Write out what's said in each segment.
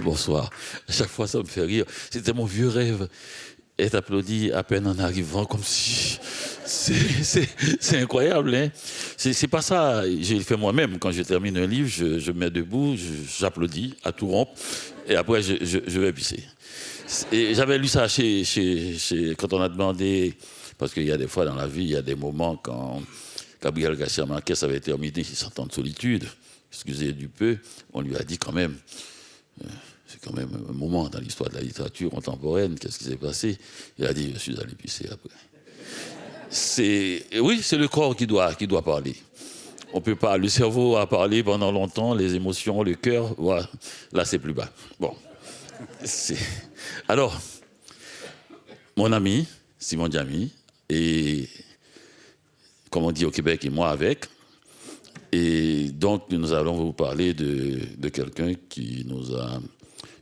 Bonsoir. À chaque fois, ça me fait rire. C'était mon vieux rêve. Être applaudi à peine en arrivant, comme si... C'est incroyable, hein. C'est pas ça. J'ai fait moi-même. Quand je termine un livre, je me mets debout, j'applaudis à tout rompre, et après, je vais pisser. Et j'avais lu ça quand on a demandé... Parce qu'il y a des fois dans la vie, il y a des moments quand Gabriel Garcia Marquez avait terminé 600 ans de solitude, excusez du peu, on lui a dit quand même... C'est quand même un moment dans l'histoire de la littérature contemporaine. Qu'est-ce qui s'est passé? Il a dit, je suis allé pisser après. Oui, c'est le corps qui doit parler. On peut pas. Le cerveau a parlé pendant longtemps, les émotions, le cœur, voilà. Là, c'est plus bas. Bon. Alors, mon ami, Simon Diamy, et comme on dit au Québec, et moi avec. Et donc, nous allons vous parler de quelqu'un qui nous a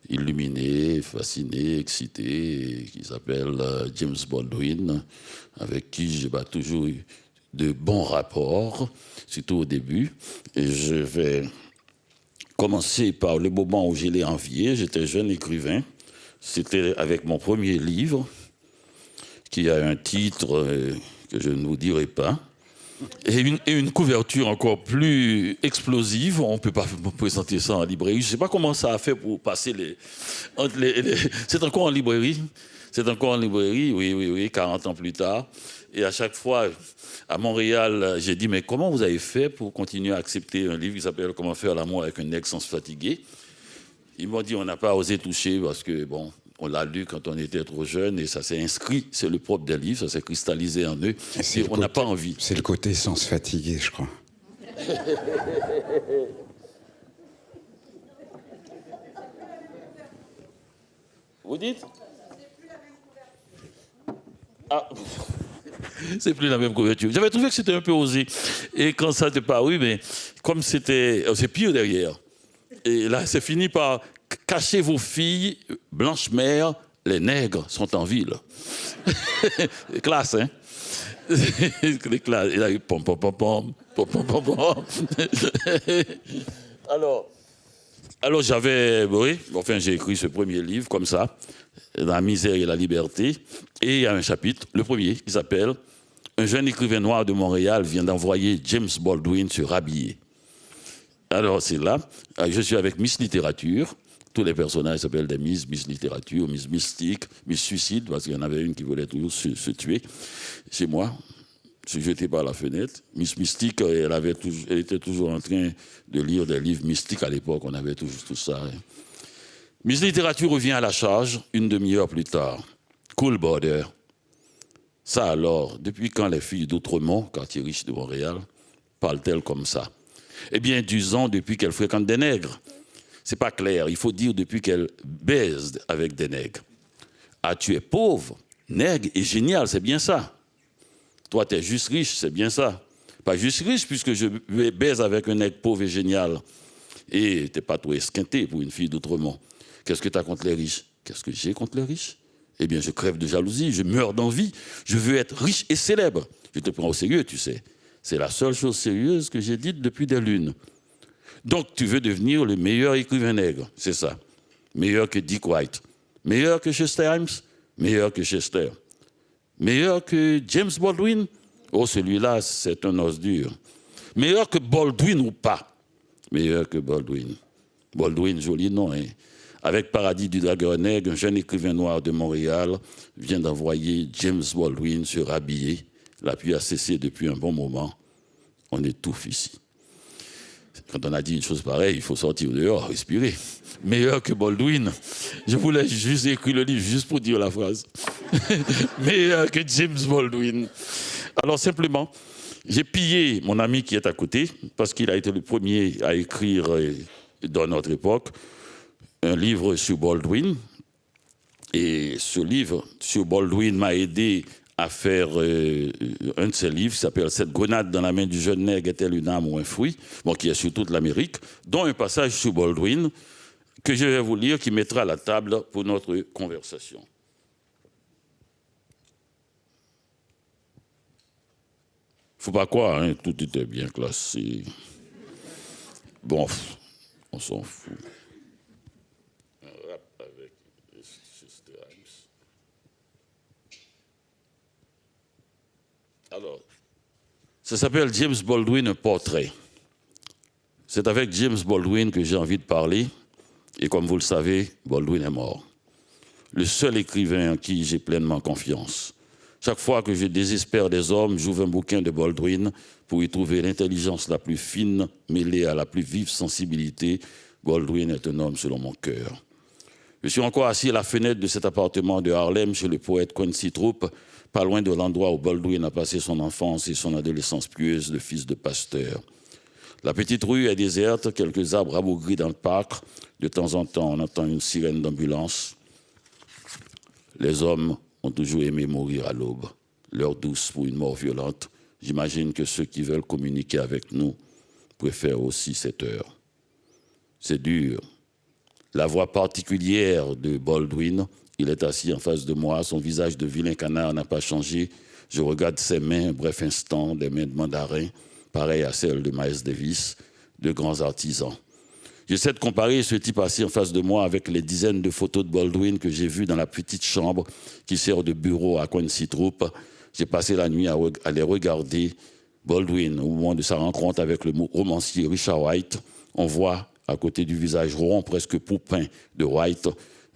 illuminé, fasciné, excité, qui s'appelle James Baldwin, avec qui j'ai toujours eu de bons rapports, surtout au début. Et je vais commencer par le moment où je l'ai envié. J'étais jeune écrivain. C'était avec mon premier livre, qui a un titre que je ne vous dirai pas. Et une couverture encore plus explosive. On ne peut pas présenter ça en librairie. Je ne sais pas comment ça a fait pour passer C'est encore en librairie. C'est encore en librairie, oui, 40 ans plus tard. Et à chaque fois, à Montréal, j'ai dit, mais comment vous avez fait pour continuer à accepter un livre qui s'appelle « Comment faire l'amour avec un ex sans se fatiguer ?» Ils m'ont dit, on n'a pas osé toucher parce que, bon, on l'a lu quand on était trop jeune et ça s'est inscrit, c'est le propre des livres, ça s'est cristallisé en eux et on n'a pas envie. C'est le côté sans se fatiguer, je crois. Vous dites? Ah, c'est plus la même couverture. J'avais trouvé que c'était un peu osé. Et quand ça t'est paru, mais comme c'était... C'est pire derrière. Et là, c'est fini par... Cachez vos filles, blanches-mères, les nègres sont en ville. Classe, hein? Les classes. Il a eu pom pom pom pom pom pom pom pom. Alors j'avais, oui, enfin j'ai écrit ce premier livre comme ça, La misère et la liberté, et il y a un chapitre, le premier, qui s'appelle Un jeune écrivain noir de Montréal vient d'envoyer James Baldwin se rhabiller. Alors c'est là, je suis avec Miss Littérature. Tous les personnages s'appellent des Miss Littérature, Miss Mystique, Miss Suicide, parce qu'il y en avait une qui voulait toujours se tuer. Chez moi, se jeter par la fenêtre. Miss Mystique, elle était toujours en train de lire des livres mystiques à l'époque, on avait toujours tout ça. Miss Littérature revient à la charge une demi-heure plus tard. Cool border. Ça alors, depuis quand les filles d'Outremont, quartier riche de Montréal, parlent-elles comme ça? Eh bien, disons depuis qu'elles fréquentent des nègres. C'est pas clair, il faut dire depuis qu'elle baise avec des nègres. Ah, tu es pauvre, nègre et génial, c'est bien ça. Toi, tu es juste riche, c'est bien ça. Pas juste riche, puisque je baise avec un nègre pauvre et génial. Et t'es pas trop esquinté pour une fille d'Outremont. Qu'est-ce que tu as contre les riches? Qu'est-ce que j'ai contre les riches? Eh bien, je crève de jalousie, je meurs d'envie. Je veux être riche et célèbre. Je te prends au sérieux, tu sais. C'est la seule chose sérieuse que j'ai dite depuis des lunes. Donc, tu veux devenir le meilleur écrivain nègre, c'est ça. Meilleur que Dick White. Meilleur que Chester Himes. Meilleur que Chester. Meilleur que James Baldwin. Oh, celui-là, c'est un os dur. Meilleur que Baldwin ou pas. Meilleur que Baldwin. Baldwin, joli nom, hein. Avec Paradis du Dragueur Nègre, un jeune écrivain noir de Montréal vient d'envoyer James Baldwin se rhabiller. La pluie a cessé depuis un bon moment. On étouffe ici. Quand on a dit une chose pareille, il faut sortir dehors, respirer. Meilleur que Baldwin. Je voulais juste écrire le livre, juste pour dire la phrase. Meilleur que James Baldwin. Alors simplement, j'ai pillé mon ami qui est à côté, parce qu'il a été le premier à écrire, dans notre époque, un livre sur Baldwin. Et ce livre sur Baldwin m'a aidé à faire un de ses livres qui s'appelle « Cette grenade dans la main du jeune nègre est-elle une âme ou un fruit ?» bon, qui est sur toute l'Amérique, dont un passage sur Baldwin que je vais vous lire, qui mettra la table pour notre conversation. Faut pas croire, hein, tout était bien classé. Bon, on s'en fout. Alors, ça s'appelle James Baldwin, un portrait. C'est avec James Baldwin que j'ai envie de parler. Et comme vous le savez, Baldwin est mort. Le seul écrivain en qui j'ai pleinement confiance. Chaque fois que je désespère des hommes, j'ouvre un bouquin de Baldwin pour y trouver l'intelligence la plus fine mêlée à la plus vive sensibilité. Baldwin est un homme selon mon cœur. Je suis encore assis à la fenêtre de cet appartement de Harlem chez le poète Quincy Troupe, pas loin de l'endroit où Baldwin a passé son enfance et son adolescence pieuse de fils de pasteur. La petite rue est déserte, quelques arbres rabougris dans le parc. De temps en temps, on entend une sirène d'ambulance. Les hommes ont toujours aimé mourir à l'aube. L'heure douce pour une mort violente. J'imagine que ceux qui veulent communiquer avec nous préfèrent aussi cette heure. C'est dur. La voix particulière de Baldwin, il est assis en face de moi, son visage de vilain canard n'a pas changé. Je regarde ses mains, un bref instant, des mains de mandarin, pareilles à celles de Miles Davis, de grands artisans. J'essaie de comparer ce type assis en face de moi avec les dizaines de photos de Baldwin que j'ai vues dans la petite chambre qui sert de bureau à Quincy Troupe. J'ai passé la nuit à les regarder. Baldwin, au moment de sa rencontre avec le romancier Richard White, on voit, à côté du visage rond, presque poupin de White,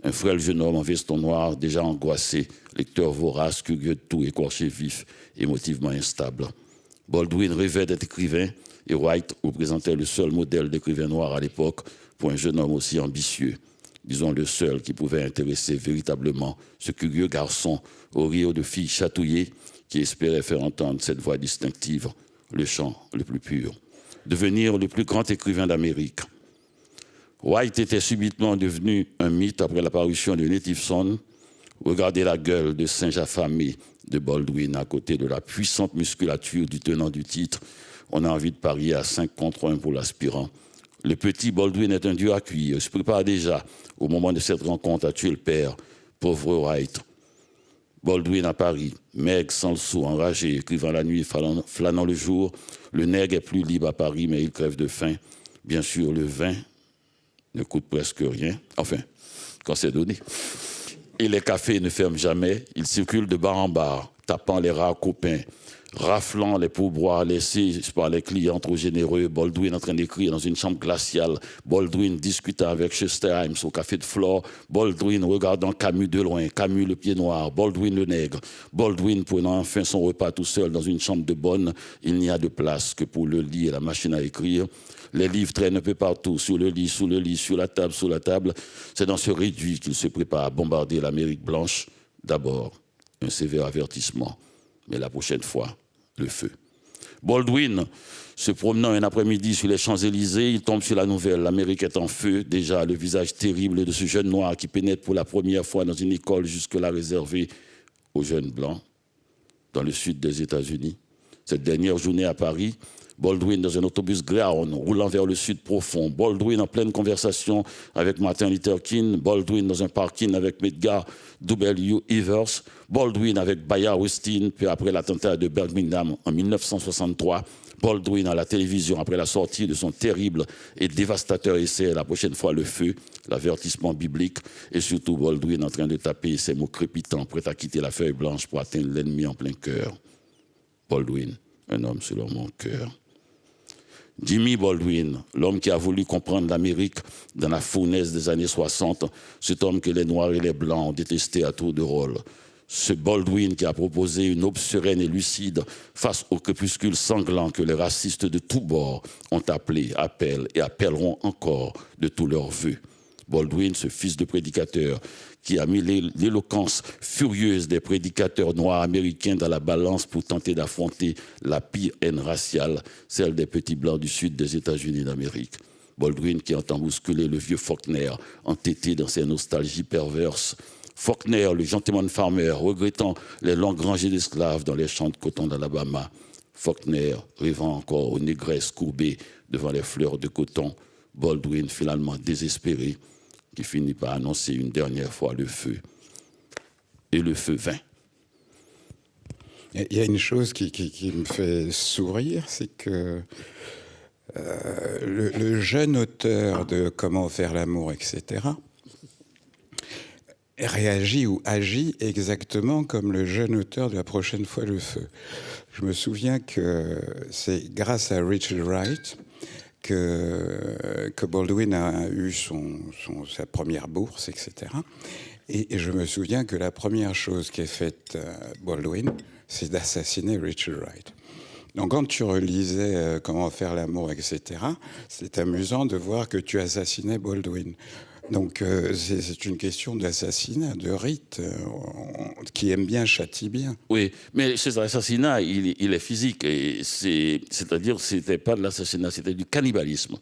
un frêle jeune homme en veston noir, déjà angoissé, lecteur vorace, curieux de tout, écorché vif, émotivement instable. Baldwin rêvait d'être écrivain et White représentait le seul modèle d'écrivain noir à l'époque pour un jeune homme aussi ambitieux. Disons le seul qui pouvait intéresser véritablement ce curieux garçon au rio de filles chatouillées qui espérait faire entendre cette voix distinctive, le chant le plus pur. Devenir le plus grand écrivain d'Amérique. White était subitement devenu un mythe après l'apparition de Native Son. Regardez la gueule de singe affamé de Baldwin à côté de la puissante musculature du tenant du titre. On a envie de parier à 5 contre 1 pour l'aspirant. Le petit Baldwin est un dieu à cuire. Il se prépare déjà, au moment de cette rencontre, à tuer le père. Pauvre White. Baldwin à Paris, maigre, sans le sou, enragé, écrivant la nuit, flânant le jour. Le nègre est plus libre à Paris, mais il crève de faim. Bien sûr, le vin ne coûte presque rien. Enfin, quand c'est donné. Et les cafés ne ferment jamais. Ils circulent de bar en bar, tapant les rares copains, raflant les pourboires laissés par les clients trop généreux. Baldwin en train d'écrire dans une chambre glaciale. Baldwin discutant avec Chester Himes au café de Flore. Baldwin regardant Camus de loin. Camus le pied noir. Baldwin le nègre. Baldwin prenant enfin son repas tout seul dans une chambre de bonne. Il n'y a de place que pour le lit et la machine à écrire. Les livres traînent un peu partout, sur le lit, sous le lit, sur la table, sous la table. C'est dans ce réduit qu'il se prépare à bombarder l'Amérique blanche. D'abord, un sévère avertissement, mais la prochaine fois, le feu. Baldwin, se promenant un après-midi sur les Champs-Élysées, il tombe sur la nouvelle. L'Amérique est en feu. Déjà, le visage terrible de ce jeune noir qui pénètre pour la première fois dans une école jusque-là réservée aux jeunes blancs, dans le sud des États-Unis. Cette dernière journée à Paris, Baldwin dans un autobus Greyhound roulant vers le sud profond. Baldwin en pleine conversation avec Martin Luther King. Baldwin dans un parking avec Medgar W. Evers. Baldwin avec Bayard Rustin, peu après l'attentat de Birmingham en 1963. Baldwin à la télévision après la sortie de son terrible et dévastateur essai La prochaine fois le feu, l'avertissement biblique. Et surtout Baldwin en train de taper ses mots crépitants, prêt à quitter la feuille blanche pour atteindre l'ennemi en plein cœur. Baldwin, un homme selon mon cœur. Jimmy Baldwin, l'homme qui a voulu comprendre l'Amérique dans la fournaise des années 60, cet homme que les Noirs et les Blancs ont détesté à tour de rôle. Ce Baldwin qui a proposé une aube sereine et lucide face au crépuscule sanglant que les racistes de tous bords ont appelé, appellent et appelleront encore de tous leurs vœux. Baldwin, ce fils de prédicateur, qui a mis l'éloquence furieuse des prédicateurs noirs américains dans la balance pour tenter d'affronter la pire haine raciale, celle des petits blancs du sud des États-Unis d'Amérique. Baldwin qui entend bousculer le vieux Faulkner, entêté dans ses nostalgies perverses. Faulkner, le gentleman farmer, regrettant les longues rangées d'esclaves dans les champs de coton d'Alabama. Faulkner, rêvant encore aux négresses courbées devant les fleurs de coton. Baldwin, finalement désespéré, qui finit par annoncer une dernière fois le feu. Et le feu vint. Il y a une chose qui me fait sourire, c'est que le jeune auteur de Comment faire l'amour, etc., réagit ou agit exactement comme le jeune auteur de La prochaine fois le feu. Je me souviens que c'est grâce à Richard Wright que Baldwin a eu sa première bourse, etc. Et je me souviens que la première chose qu'ait faite Baldwin, c'est d'assassiner Richard Wright. Donc quand tu relisais Comment faire l'amour, etc., c'est amusant de voir que tu assassinais Baldwin. Donc c'est une question d'assassinat, de rite. Qui aime bien châtie bien. Oui, mais cet assassinat, il est physique. C'est-à-dire, c'était pas de l'assassinat, c'était du cannibalisme.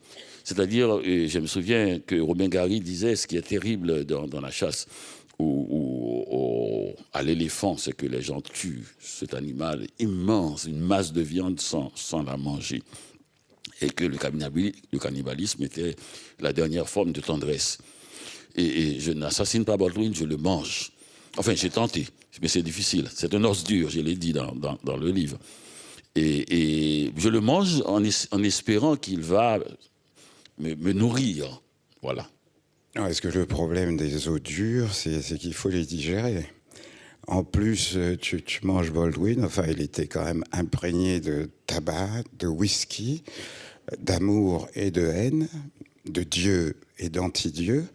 C'est-à-dire, je me souviens que Robin Gary disait ce qui est terrible dans la chasse à l'éléphant, c'est que les gens tuent cet animal immense, une masse de viande sans la manger. Et que le cannibalisme était la dernière forme de tendresse. Et je n'assassine pas Baldwin, je le mange. Enfin, j'ai tenté, mais c'est difficile. C'est un os dur, je l'ai dit dans le livre. Et je le mange en espérant qu'il va me nourrir. Voilà. Est-ce que le problème des os durs, c'est qu'il faut les digérer? En plus, tu manges Baldwin, enfin, il était quand même imprégné de tabac, de whisky, d'amour et de haine, de Dieu et d'anti-Dieu.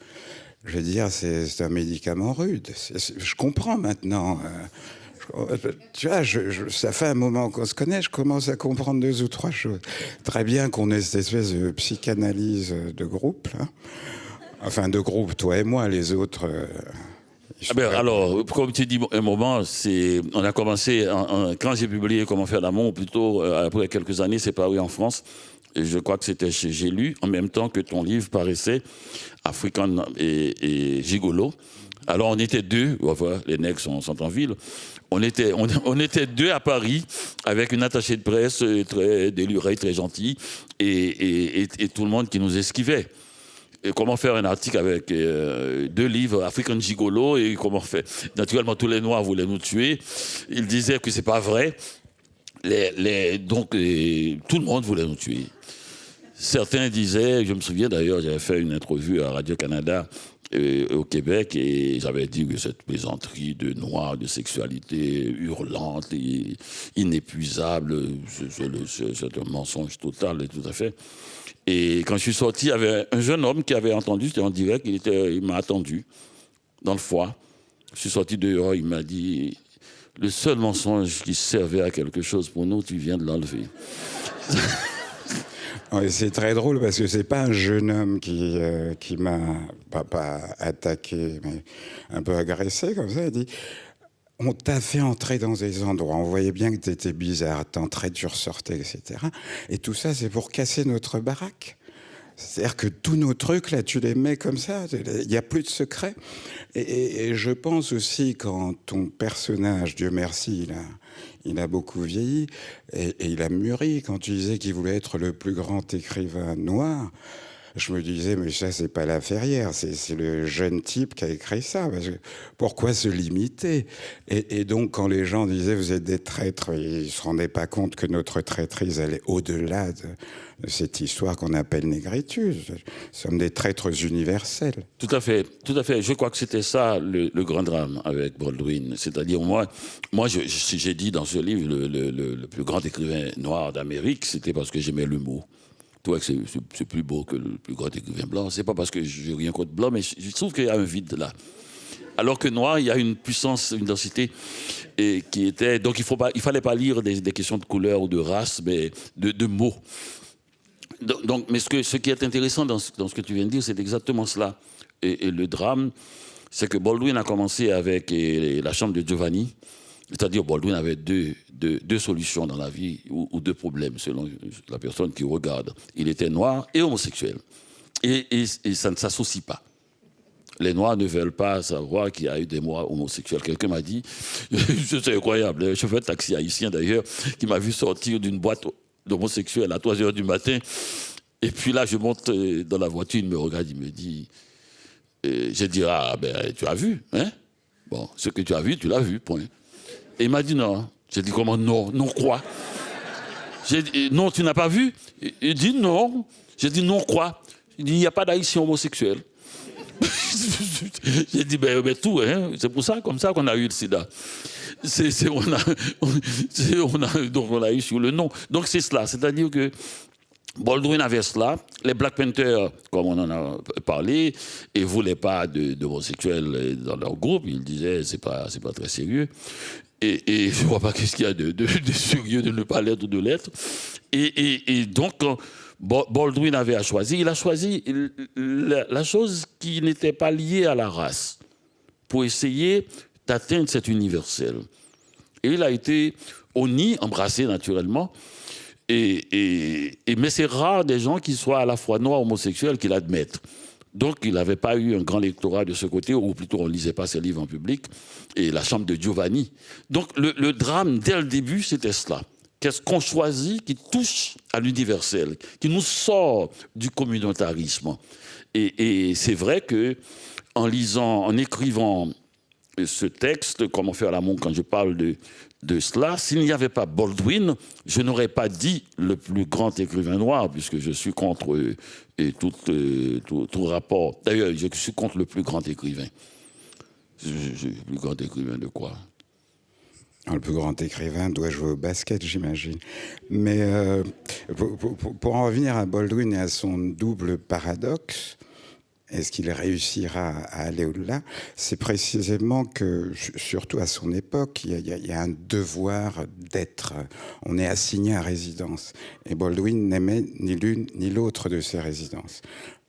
Je veux dire, c'est un médicament rude. Je comprends maintenant. Tu vois, ça fait un moment qu'on se connaît, je commence à comprendre 2 ou 3 choses. Très bien qu'on ait cette espèce de psychanalyse de groupe, là. Enfin, de groupe, toi et moi, les autres... alors, comme tu dis un moment, on a commencé, quand j'ai publié Comment faire l'amour, plutôt après quelques années, c'est paru en France. Et je crois que c'était chez J'ai lu, en même temps que ton livre paraissait, African et Gigolo. Alors on était 2, enfin, les nègres sont en ville, on était 2 à Paris, avec une attachée de presse très délurée, très gentille, et tout le monde qui nous esquivait. Et comment faire un article avec 2 livres, African Gigolo, et comment faire. Naturellement, tous les Noirs voulaient nous tuer. Ils disaient que c'est pas vrai. Donc, tout le monde voulait nous tuer. Certains disaient, je me souviens d'ailleurs, j'avais fait une interview à Radio-Canada au Québec, et j'avais dit que cette plaisanterie de Noirs, de sexualité hurlante et inépuisable, c'est un mensonge total et tout à fait. Et quand je suis sorti, il y avait un jeune homme qui avait entendu, c'était en direct, il m'a attendu dans le foie. Je suis sorti dehors, il m'a dit, le seul mensonge qui servait à quelque chose pour nous, tu viens de l'enlever. Ouais, c'est très drôle parce que c'est pas un jeune homme qui m'a pas attaqué, mais un peu agressé comme ça. Il dit, on t'a fait entrer dans des endroits, on voyait bien que t'étais bizarre, t'entrais, tu ressortais, etc. Et tout ça, c'est pour casser notre baraque. C'est-à-dire que tous nos trucs, là, tu les mets comme ça, il n'y a plus de secret. Et je pense aussi, quand ton personnage, Dieu merci, il a beaucoup vieilli, et il a mûri. Quand tu disais qu'il voulait être le plus grand écrivain noir, je me disais, mais ça, c'est pas la Ferrière, c'est le jeune type qui a écrit ça. Parce que pourquoi se limiter? Et donc, quand les gens disaient, vous êtes des traîtres, ils ne se rendaient pas compte que notre traîtrise allait au-delà de cette histoire qu'on appelle négritude. Nous sommes des traîtres universels. Tout à fait, tout à fait. Je crois que c'était ça le grand drame avec Baldwin. C'est-à-dire, moi j'ai dit dans ce livre, le plus grand écrivain noir d'Amérique, c'était parce que j'aimais le mot. Tu vois que c'est plus beau que le plus grand écrivain blanc. C'est pas parce que j'ai rien contre blanc, mais je trouve qu'il y a un vide là. Alors que noir, il y a une puissance, une densité qui était. Donc il fallait pas lire des questions de couleur ou de race, mais de mots. Donc, mais ce qui est intéressant dans ce que tu viens de dire, c'est exactement cela. Et le drame, c'est que Baldwin a commencé avec la chambre de Giovanni. C'est-à-dire, Baldwin avait deux solutions dans la vie, ou 2 problèmes, selon la personne qui regarde. Il était noir et homosexuel. Et ça ne s'associe pas. Les Noirs ne veulent pas savoir qu'il y a eu des Noirs homosexuels. Quelqu'un m'a dit, c'est incroyable, un chauffeur de taxi haïtien d'ailleurs, qui m'a vu sortir d'une boîte d'homosexuels à 3h du matin. Et puis là, je monte dans la voiture, il me regarde, il me dit, j'ai dit, ah ben tu as vu, hein? Bon, ce que tu as vu, tu l'as vu, point. Et il m'a dit non. J'ai dit comment non? Non quoi? J'ai dit non, tu n'as pas vu? Il dit non. J'ai dit non quoi? Il dit il n'y a pas d'haïtien homosexuel. J'ai dit, ben tout, hein, c'est pour ça, comme ça qu'on a eu le sida. Donc on a eu sur le nom. Donc c'est cela, c'est-à-dire que Baldwin avait cela. Les Black Panthers, comme on en a parlé, ne voulaient pas d'homosexuels dans leur groupe. Ils disaient c'est pas très sérieux. Et je ne vois pas qu'est-ce qu'il y a de sérieux de ne pas l'être ou de l'être. Et donc, Baldwin avait choisi. Il a choisi la chose qui n'était pas liée à la race pour essayer d'atteindre cet universel. Et il a été honni, embrassé naturellement. Mais c'est rare des gens qui soient à la fois noirs, homosexuels, qui l'admettent. Donc, il n'avait pas eu un grand lectorat de ce côté, ou plutôt on ne lisait pas ses livres en public, et La Chambre de Giovanni. Donc, le drame, dès le début, c'était cela. Qu'est-ce qu'on choisit qui touche à l'universel, qui nous sort du communautarisme. Et c'est vrai que en lisant, en écrivant ce texte, comment faire l'amour quand je parle de cela, s'il n'y avait pas Baldwin, je n'aurais pas dit le plus grand écrivain noir, puisque je suis contre tout rapport. D'ailleurs, je suis contre le plus grand écrivain. Le plus grand écrivain de quoi? Le plus grand écrivain doit jouer au basket, j'imagine. Mais pour en revenir à Baldwin et à son double paradoxe, est-ce qu'il réussira à aller au-delà? C'est précisément que, surtout à son époque, il y a un devoir d'être. On est assigné à résidence. Et Baldwin n'aimait ni l'une ni l'autre de ces résidences.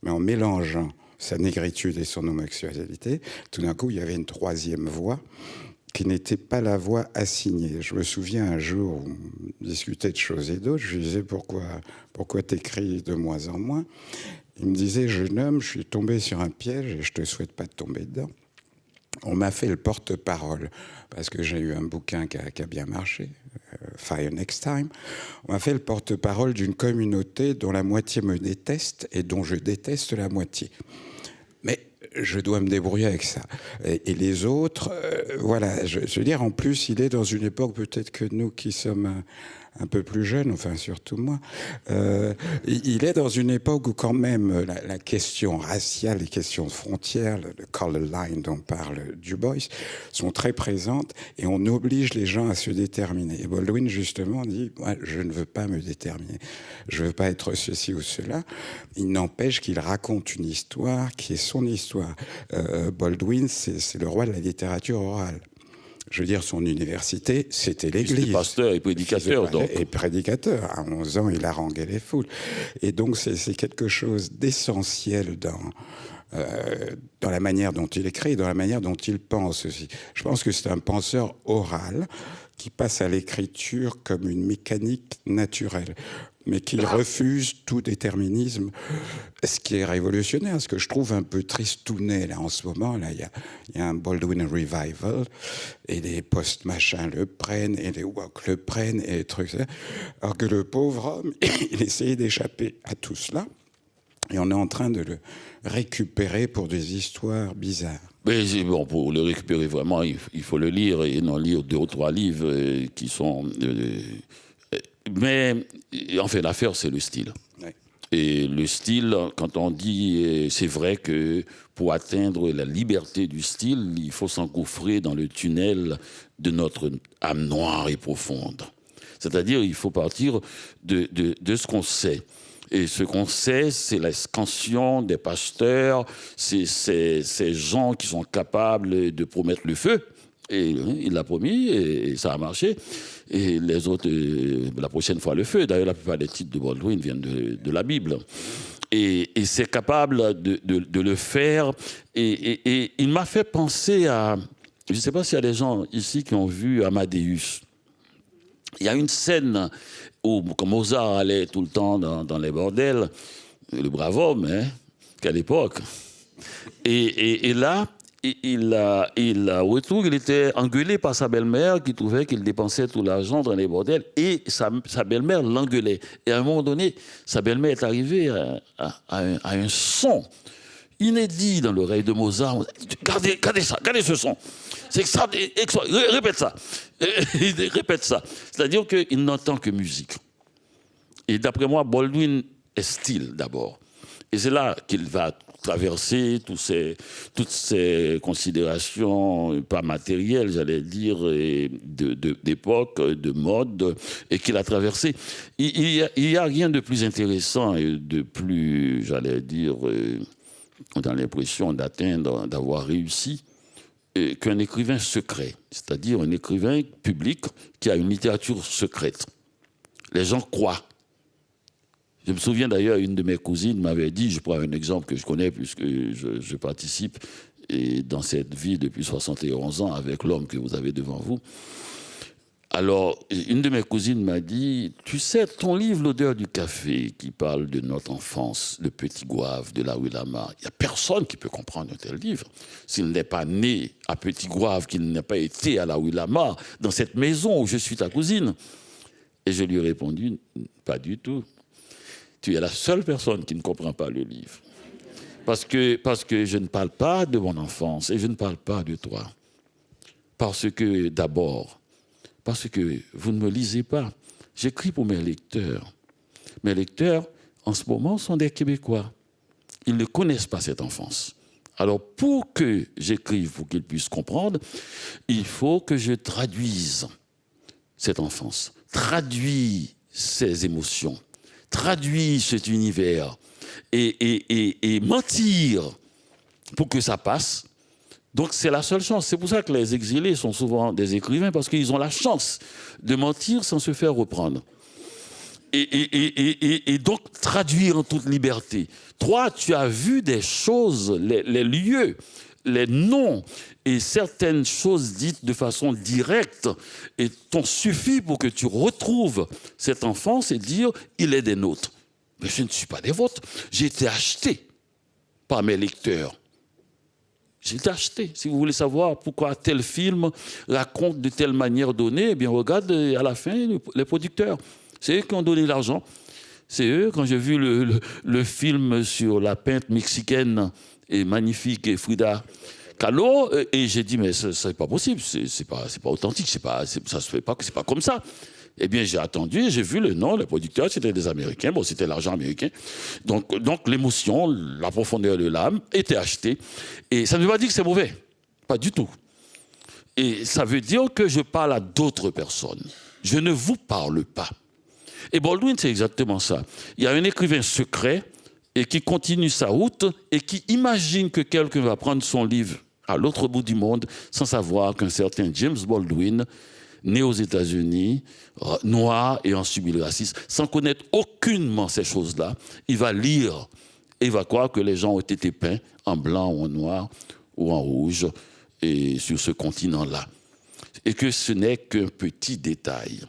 Mais en mélangeant sa négritude et son homosexualité, tout d'un coup, il y avait une troisième voie qui n'était pas la voie assignée. Je me souviens un jour où on discutait de choses et d'autres. Je lui disais pourquoi t'écris de moins en moins. Il me disait, jeune homme, je suis tombé sur un piège et je te souhaite pas de tomber dedans. On m'a fait le porte-parole, parce que j'ai eu un bouquin qui a bien marché, Fire Next Time. On m'a fait le porte-parole d'une communauté dont la moitié me déteste et dont je déteste la moitié. Mais je dois me débrouiller avec ça. Et les autres, voilà, je veux dire, en plus, il est dans une époque peut-être que nous qui sommes un peu plus jeunes, enfin surtout moi, il est dans une époque où quand même la question raciale, les questions de frontières, le color line dont parle Du Bois, sont très présentes et on oblige les gens à se déterminer. Et Baldwin justement dit, moi je ne veux pas me déterminer, je ne veux pas être ceci ou cela. Il n'empêche qu'il raconte une histoire qui est son histoire. Baldwin, c'est le roi de la littérature orale. Je veux dire, son université, c'était l'Église. C'était pasteur et prédicateur, donc. Et prédicateur. À 11 ans, il haranguait les foules. Et donc, c'est quelque chose d'essentiel dans la manière dont il écrit, dans la manière dont il pense aussi. Je pense que c'est un penseur oral qui passe à l'écriture comme une mécanique naturelle, mais qui refuse tout déterminisme, ce qui est révolutionnaire, ce que je trouve un peu tristounet là en ce moment. Là, il y a un Baldwin revival, et les post-machins le prennent, et les woke le prennent, et les trucs. Alors que le pauvre homme, il essayait d'échapper à tout cela, et on est en train de le récupérer pour des histoires bizarres. Mais bon, pour le récupérer vraiment, il faut le lire, et non lire 2 ou 3 livres qui sont... Mais en fait, l'affaire, c'est le style. Ouais. Et le style, quand on dit, c'est vrai que pour atteindre la liberté du style, il faut s'engouffrer dans le tunnel de notre âme noire et profonde. C'est-à-dire, il faut partir de ce qu'on sait. Et ce qu'on sait, c'est la scansion des pasteurs, c'est ces gens qui sont capables de promettre le feu. Et il l'a promis, et ça a marché. Et les autres, la prochaine fois, le feu. D'ailleurs, la plupart des titres de Baldwin viennent de la Bible. Et c'est capable de le faire. Et il m'a fait penser à... Je ne sais pas s'il y a des gens ici qui ont vu Amadeus. Il y a une scène où, comme Mozart allait tout le temps dans les bordels, le brave homme, hein, quelle époque. Et là... au retour, il était engueulé par sa belle-mère qui trouvait qu'il dépensait tout l'argent dans les bordels, et sa belle-mère l'engueulait. Et à un moment donné, sa belle-mère est arrivée à un son inédit dans l'oreille de Mozart. Regardez ça, regardez ce son. C'est ça, répète ça. Répète ça. C'est-à-dire qu'il n'entend que musique. Et d'après moi, Baldwin est style d'abord. Et c'est là qu'il va traversé toutes ces considérations pas matérielles, j'allais dire, d'époque, de mode, et qu'il a traversé. Il y a rien de plus intéressant et de plus, j'allais dire, on a l'impression d'atteindre, d'avoir réussi, qu'un écrivain secret, c'est-à-dire un écrivain public qui a une littérature secrète. Les gens croient. Je me souviens d'ailleurs, une de mes cousines m'avait dit, je prends un exemple que je connais puisque je participe dans cette vie depuis 71 ans avec l'homme que vous avez devant vous. Alors, une de mes cousines m'a dit, tu sais, ton livre, L'odeur du café, qui parle de notre enfance, le petit Gouave de la rue Lamar, il n'y a personne qui peut comprendre un tel livre. S'il n'est pas né à Petit Gouave, qu'il n'a pas été à la rue Lamar, dans cette maison où je suis ta cousine. Et je lui ai répondu, pas du tout. Tu es la seule personne qui ne comprend pas le livre. Parce que je ne parle pas de mon enfance et je ne parle pas de toi. Parce que, d'abord, parce que vous ne me lisez pas. J'écris pour mes lecteurs. Mes lecteurs, en ce moment, sont des Québécois. Ils ne connaissent pas cette enfance. Alors, pour que j'écrive, pour qu'ils puissent comprendre, il faut que je traduise cette enfance, traduis ces émotions, traduis cet univers et mentir pour que ça passe. Donc c'est la seule chance. C'est pour ça que les exilés sont souvent des écrivains, parce qu'ils ont la chance de mentir sans se faire reprendre. Et donc traduire en toute liberté. Toi, tu as vu des choses, les lieux, les noms et certaines choses dites de façon directe, et t'en suffit pour que tu retrouves cette enfance et dire il est des nôtres. Mais je ne suis pas des vôtres. J'ai été acheté par mes lecteurs. J'ai été acheté. Si vous voulez savoir pourquoi tel film raconte de telle manière donnée, eh bien regarde à la fin les producteurs. C'est eux qui ont donné l'argent. C'est eux, quand j'ai vu le film sur la peintre mexicaine et magnifique et Frida Kahlo, et j'ai dit mais c'est pas possible, c'est pas authentique, ça se fait pas, c'est pas comme ça. Eh bien, j'ai attendu et j'ai vu le nom, les producteurs, c'était des Américains, bon, c'était l'argent américain. Donc l'émotion, la profondeur de l'âme était achetée. Et ça ne veut pas dire que c'est mauvais, pas du tout. Et ça veut dire que je parle à d'autres personnes. Je ne vous parle pas. Et Baldwin, c'est exactement ça. Il y a un écrivain secret et qui continue sa route et qui imagine que quelqu'un va prendre son livre à l'autre bout du monde sans savoir qu'un certain James Baldwin, né aux États-Unis, noir et en subi le racisme, sans connaître aucunement ces choses-là, il va lire et il va croire que les gens ont été peints en blanc ou en noir ou en rouge et sur ce continent-là. Et que ce n'est qu'un petit détail.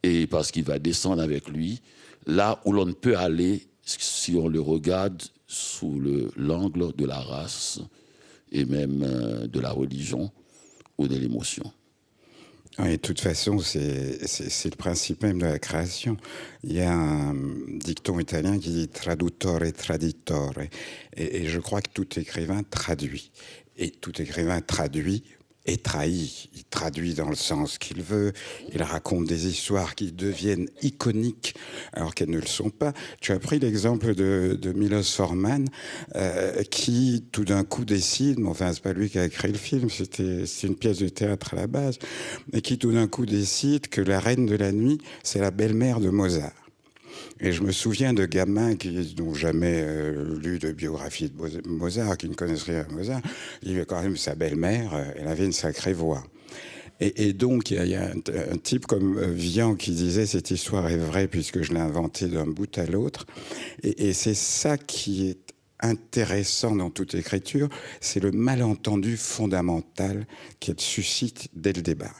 Et parce qu'il va descendre avec lui là où l'on ne peut aller si on le regarde sous l'angle de la race et même de la religion ou de l'émotion. Oui, de toute façon, c'est le principe même de la création. Il y a un dicton italien qui dit traduttore traditore. Et je crois que tout écrivain traduit. Et tout écrivain traduit et trahit. Il traduit dans le sens qu'il veut. Il raconte des histoires qui deviennent iconiques alors qu'elles ne le sont pas. Tu as pris l'exemple de Milos Forman qui tout d'un coup décide, mais enfin c'est pas lui qui a écrit le film, c'est une pièce de théâtre à la base, mais qui tout d'un coup décide que la Reine de la Nuit, c'est la belle-mère de Mozart. Et je me souviens de gamins qui n'ont jamais lu de biographie de Mozart, qui ne connaissent rien à Mozart. Il y avait quand même sa belle-mère, elle avait une sacrée voix. Et donc, il y a un type comme Vian qui disait « Cette histoire est vraie puisque je l'ai inventée d'un bout à l'autre ». Et c'est ça qui est intéressant dans toute écriture, c'est le malentendu fondamental qu'elle suscite dès le départ.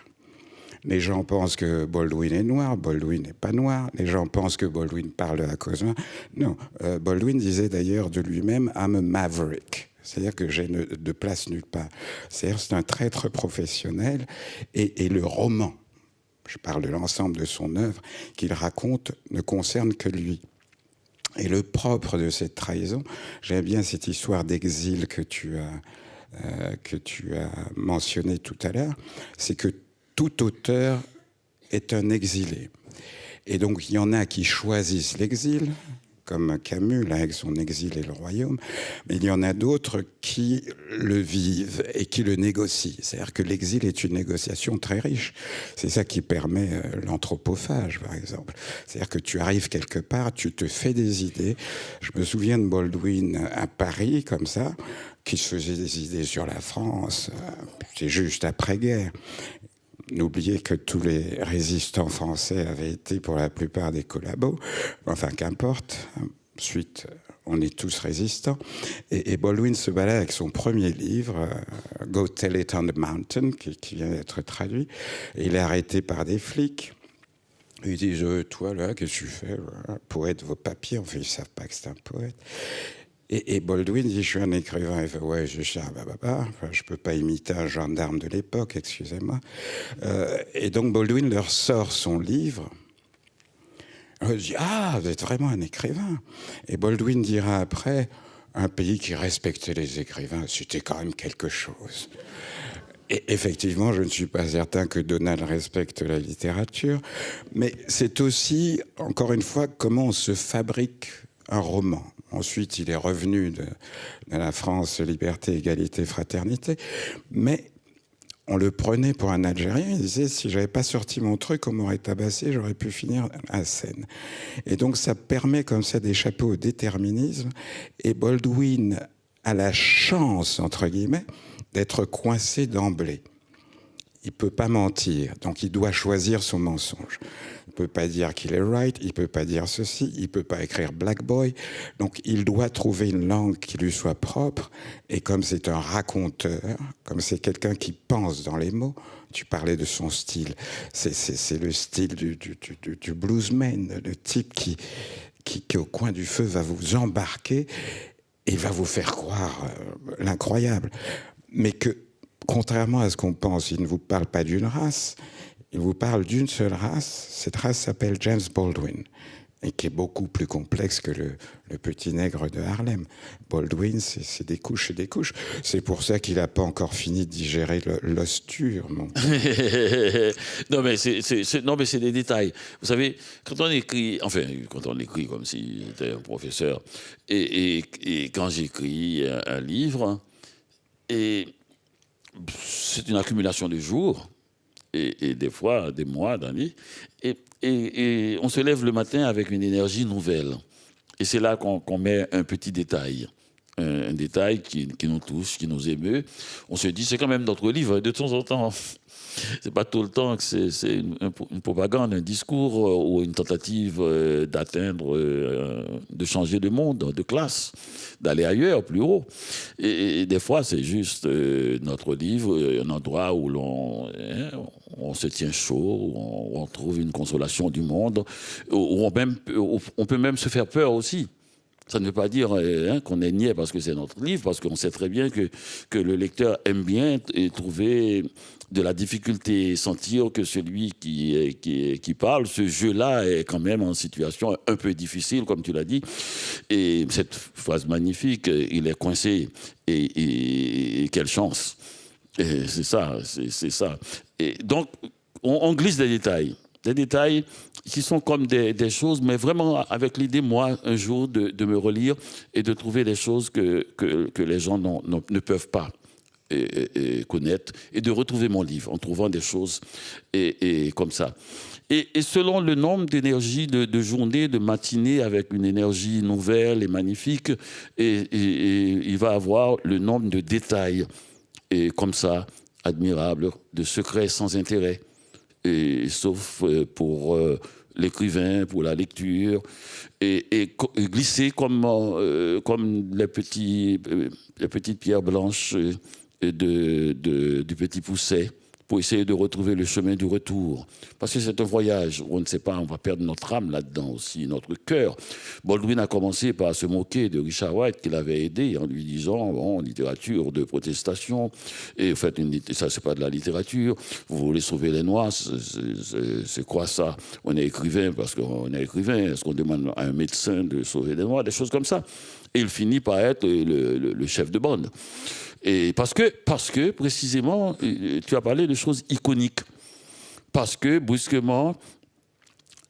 Les gens pensent que Baldwin est noir, Baldwin n'est pas noir. Les gens pensent que Baldwin parle de la cause noire. Non, Baldwin disait d'ailleurs de lui-même « I'm a maverick ». C'est-à-dire que j'ai de place nulle part. C'est-à-dire c'est un traître professionnel. Et le roman, je parle de l'ensemble de son œuvre, qu'il raconte ne concerne que lui. Et le propre de cette trahison, j'aime bien cette histoire d'exil que tu as mentionné tout à l'heure, c'est que tout auteur est un exilé. Et donc, il y en a qui choisissent l'exil, comme Camus, là, avec son exil et le royaume, mais il y en a d'autres qui le vivent et qui le négocient. C'est-à-dire que l'exil est une négociation très riche. C'est ça qui permet l'anthropophage, par exemple. C'est-à-dire que tu arrives quelque part, tu te fais des idées. Je me souviens de Baldwin à Paris, comme ça, qui se faisait des idées sur la France. C'est juste après-guerre. N'oubliez que tous les résistants français avaient été pour la plupart des collabos. Enfin, qu'importe. Ensuite, on est tous résistants. Et Baldwin se balade avec son premier livre, Go Tell It on the Mountain, qui vient d'être traduit. Et il est arrêté par des flics. Ils disent, toi, là, qu'est-ce que tu fais? Poète, vos papiers. Enfin, ils ne savent pas que c'est un poète. Et Baldwin dit, je suis un écrivain. Il fait, ouais, je sais, enfin, je peux pas imiter un gendarme de l'époque, excusez-moi. Et donc Baldwin leur sort son livre. Je dis, ah, vous êtes vraiment un écrivain. Et Baldwin dira après, un pays qui respectait les écrivains, c'était quand même quelque chose. Et effectivement, je ne suis pas certain que Donald respecte la littérature, mais c'est aussi, encore une fois, comment on se fabrique un roman. Ensuite, il est revenu de la France, liberté, égalité, fraternité. Mais on le prenait pour un Algérien. Il disait, si j'avais pas sorti mon truc, on m'aurait tabassé, j'aurais pu finir à Seine. Et donc, ça permet comme ça d'échapper au déterminisme. Et Baldwin a la chance, entre guillemets, d'être coincé d'emblée. Il peut pas mentir, donc il doit choisir son mensonge. Il peut pas dire qu'il est right, il peut pas dire ceci, il peut pas écrire Black Boy. Donc il doit trouver une langue qui lui soit propre. Et comme c'est un raconteur, comme c'est quelqu'un qui pense dans les mots, tu parlais de son style. C'est le style du bluesman, le type qui au coin du feu va vous embarquer et va vous faire croire l'incroyable. Mais que contrairement à ce qu'on pense, il ne vous parle pas d'une race, il vous parle d'une seule race. Cette race s'appelle James Baldwin, et qui est beaucoup plus complexe que le petit nègre de Harlem. Baldwin, c'est des couches et des couches. C'est pour ça qu'il n'a pas encore fini de digérer l'osture. Non, mais c'est des détails. Vous savez, quand on écrit comme si c'était un professeur, et quand j'écris un livre, et c'est une accumulation de jours et des fois des mois, d'années. Et on se lève le matin avec une énergie nouvelle. Et c'est là qu'on met un petit détail. Un détail qui nous touche, qui nous émeut. On se dit, c'est quand même notre livre. De temps en temps, c'est pas tout le temps que c'est une propagande, un discours ou une tentative d'atteindre, de changer de monde, de classe, d'aller ailleurs, plus haut. Et des fois, c'est juste notre livre, un endroit où on se tient chaud, où on trouve une consolation du monde, où on peut même se faire peur aussi. Ça ne veut pas dire qu'on est niais parce que c'est notre livre, parce qu'on sait très bien que le lecteur aime bien et trouver de la difficulté, sentir que celui qui parle, ce jeu-là est quand même en situation un peu difficile, comme tu l'as dit. Et cette phrase magnifique, il est coincé. Et quelle chance. Et c'est ça, c'est ça. Et donc, on glisse des détails qui sont comme des choses, mais vraiment avec l'idée, moi, un jour, de me relire et de trouver des choses que les gens ne peuvent pas connaître, et de retrouver mon livre en trouvant des choses et comme ça. Et selon le nombre d'énergies de journée, de matinée, avec une énergie nouvelle et magnifique, et il va avoir le nombre de détails, et comme ça, admirables, de secrets sans intérêt. Et, sauf pour l'écrivain, pour la lecture, et glisser comme les petites pierres blanches du petit Pousset, pour essayer de retrouver le chemin du retour. Parce que c'est un voyage où on ne sait pas, on va perdre notre âme là-dedans aussi, notre cœur. Baldwin a commencé par se moquer de Richard Wright, qui l'avait aidé en lui disant, bon, littérature de protestation, et en fait, ça c'est pas de la littérature, vous voulez sauver les Noirs, c'est quoi ça? On est écrivain parce qu'on est écrivain, est-ce qu'on demande à un médecin de sauver les Noirs, des choses comme ça. Et il finit par être le chef de bande. Et parce que, précisément, tu as parlé de choses iconiques. Parce que, brusquement,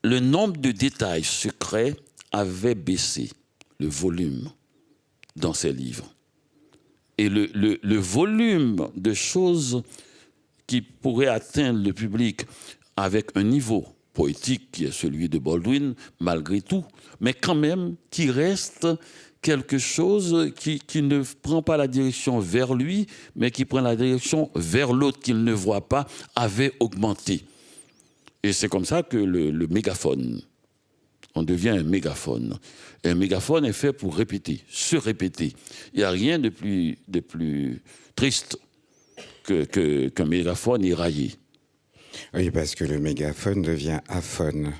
le nombre de détails secrets avait baissé le volume dans ses livres. Et le volume de choses qui pourraient atteindre le public avec un niveau poétique qui est celui de Baldwin, malgré tout, mais quand même qui reste quelque chose qui ne prend pas la direction vers lui, mais qui prend la direction vers l'autre qu'il ne voit pas, avait augmenté. Et c'est comme ça que le mégaphone, on devient un mégaphone. Et un mégaphone est fait pour répéter, se répéter. Il n'y a rien de plus triste qu'un mégaphone éraillé. Oui, parce que le mégaphone devient aphone.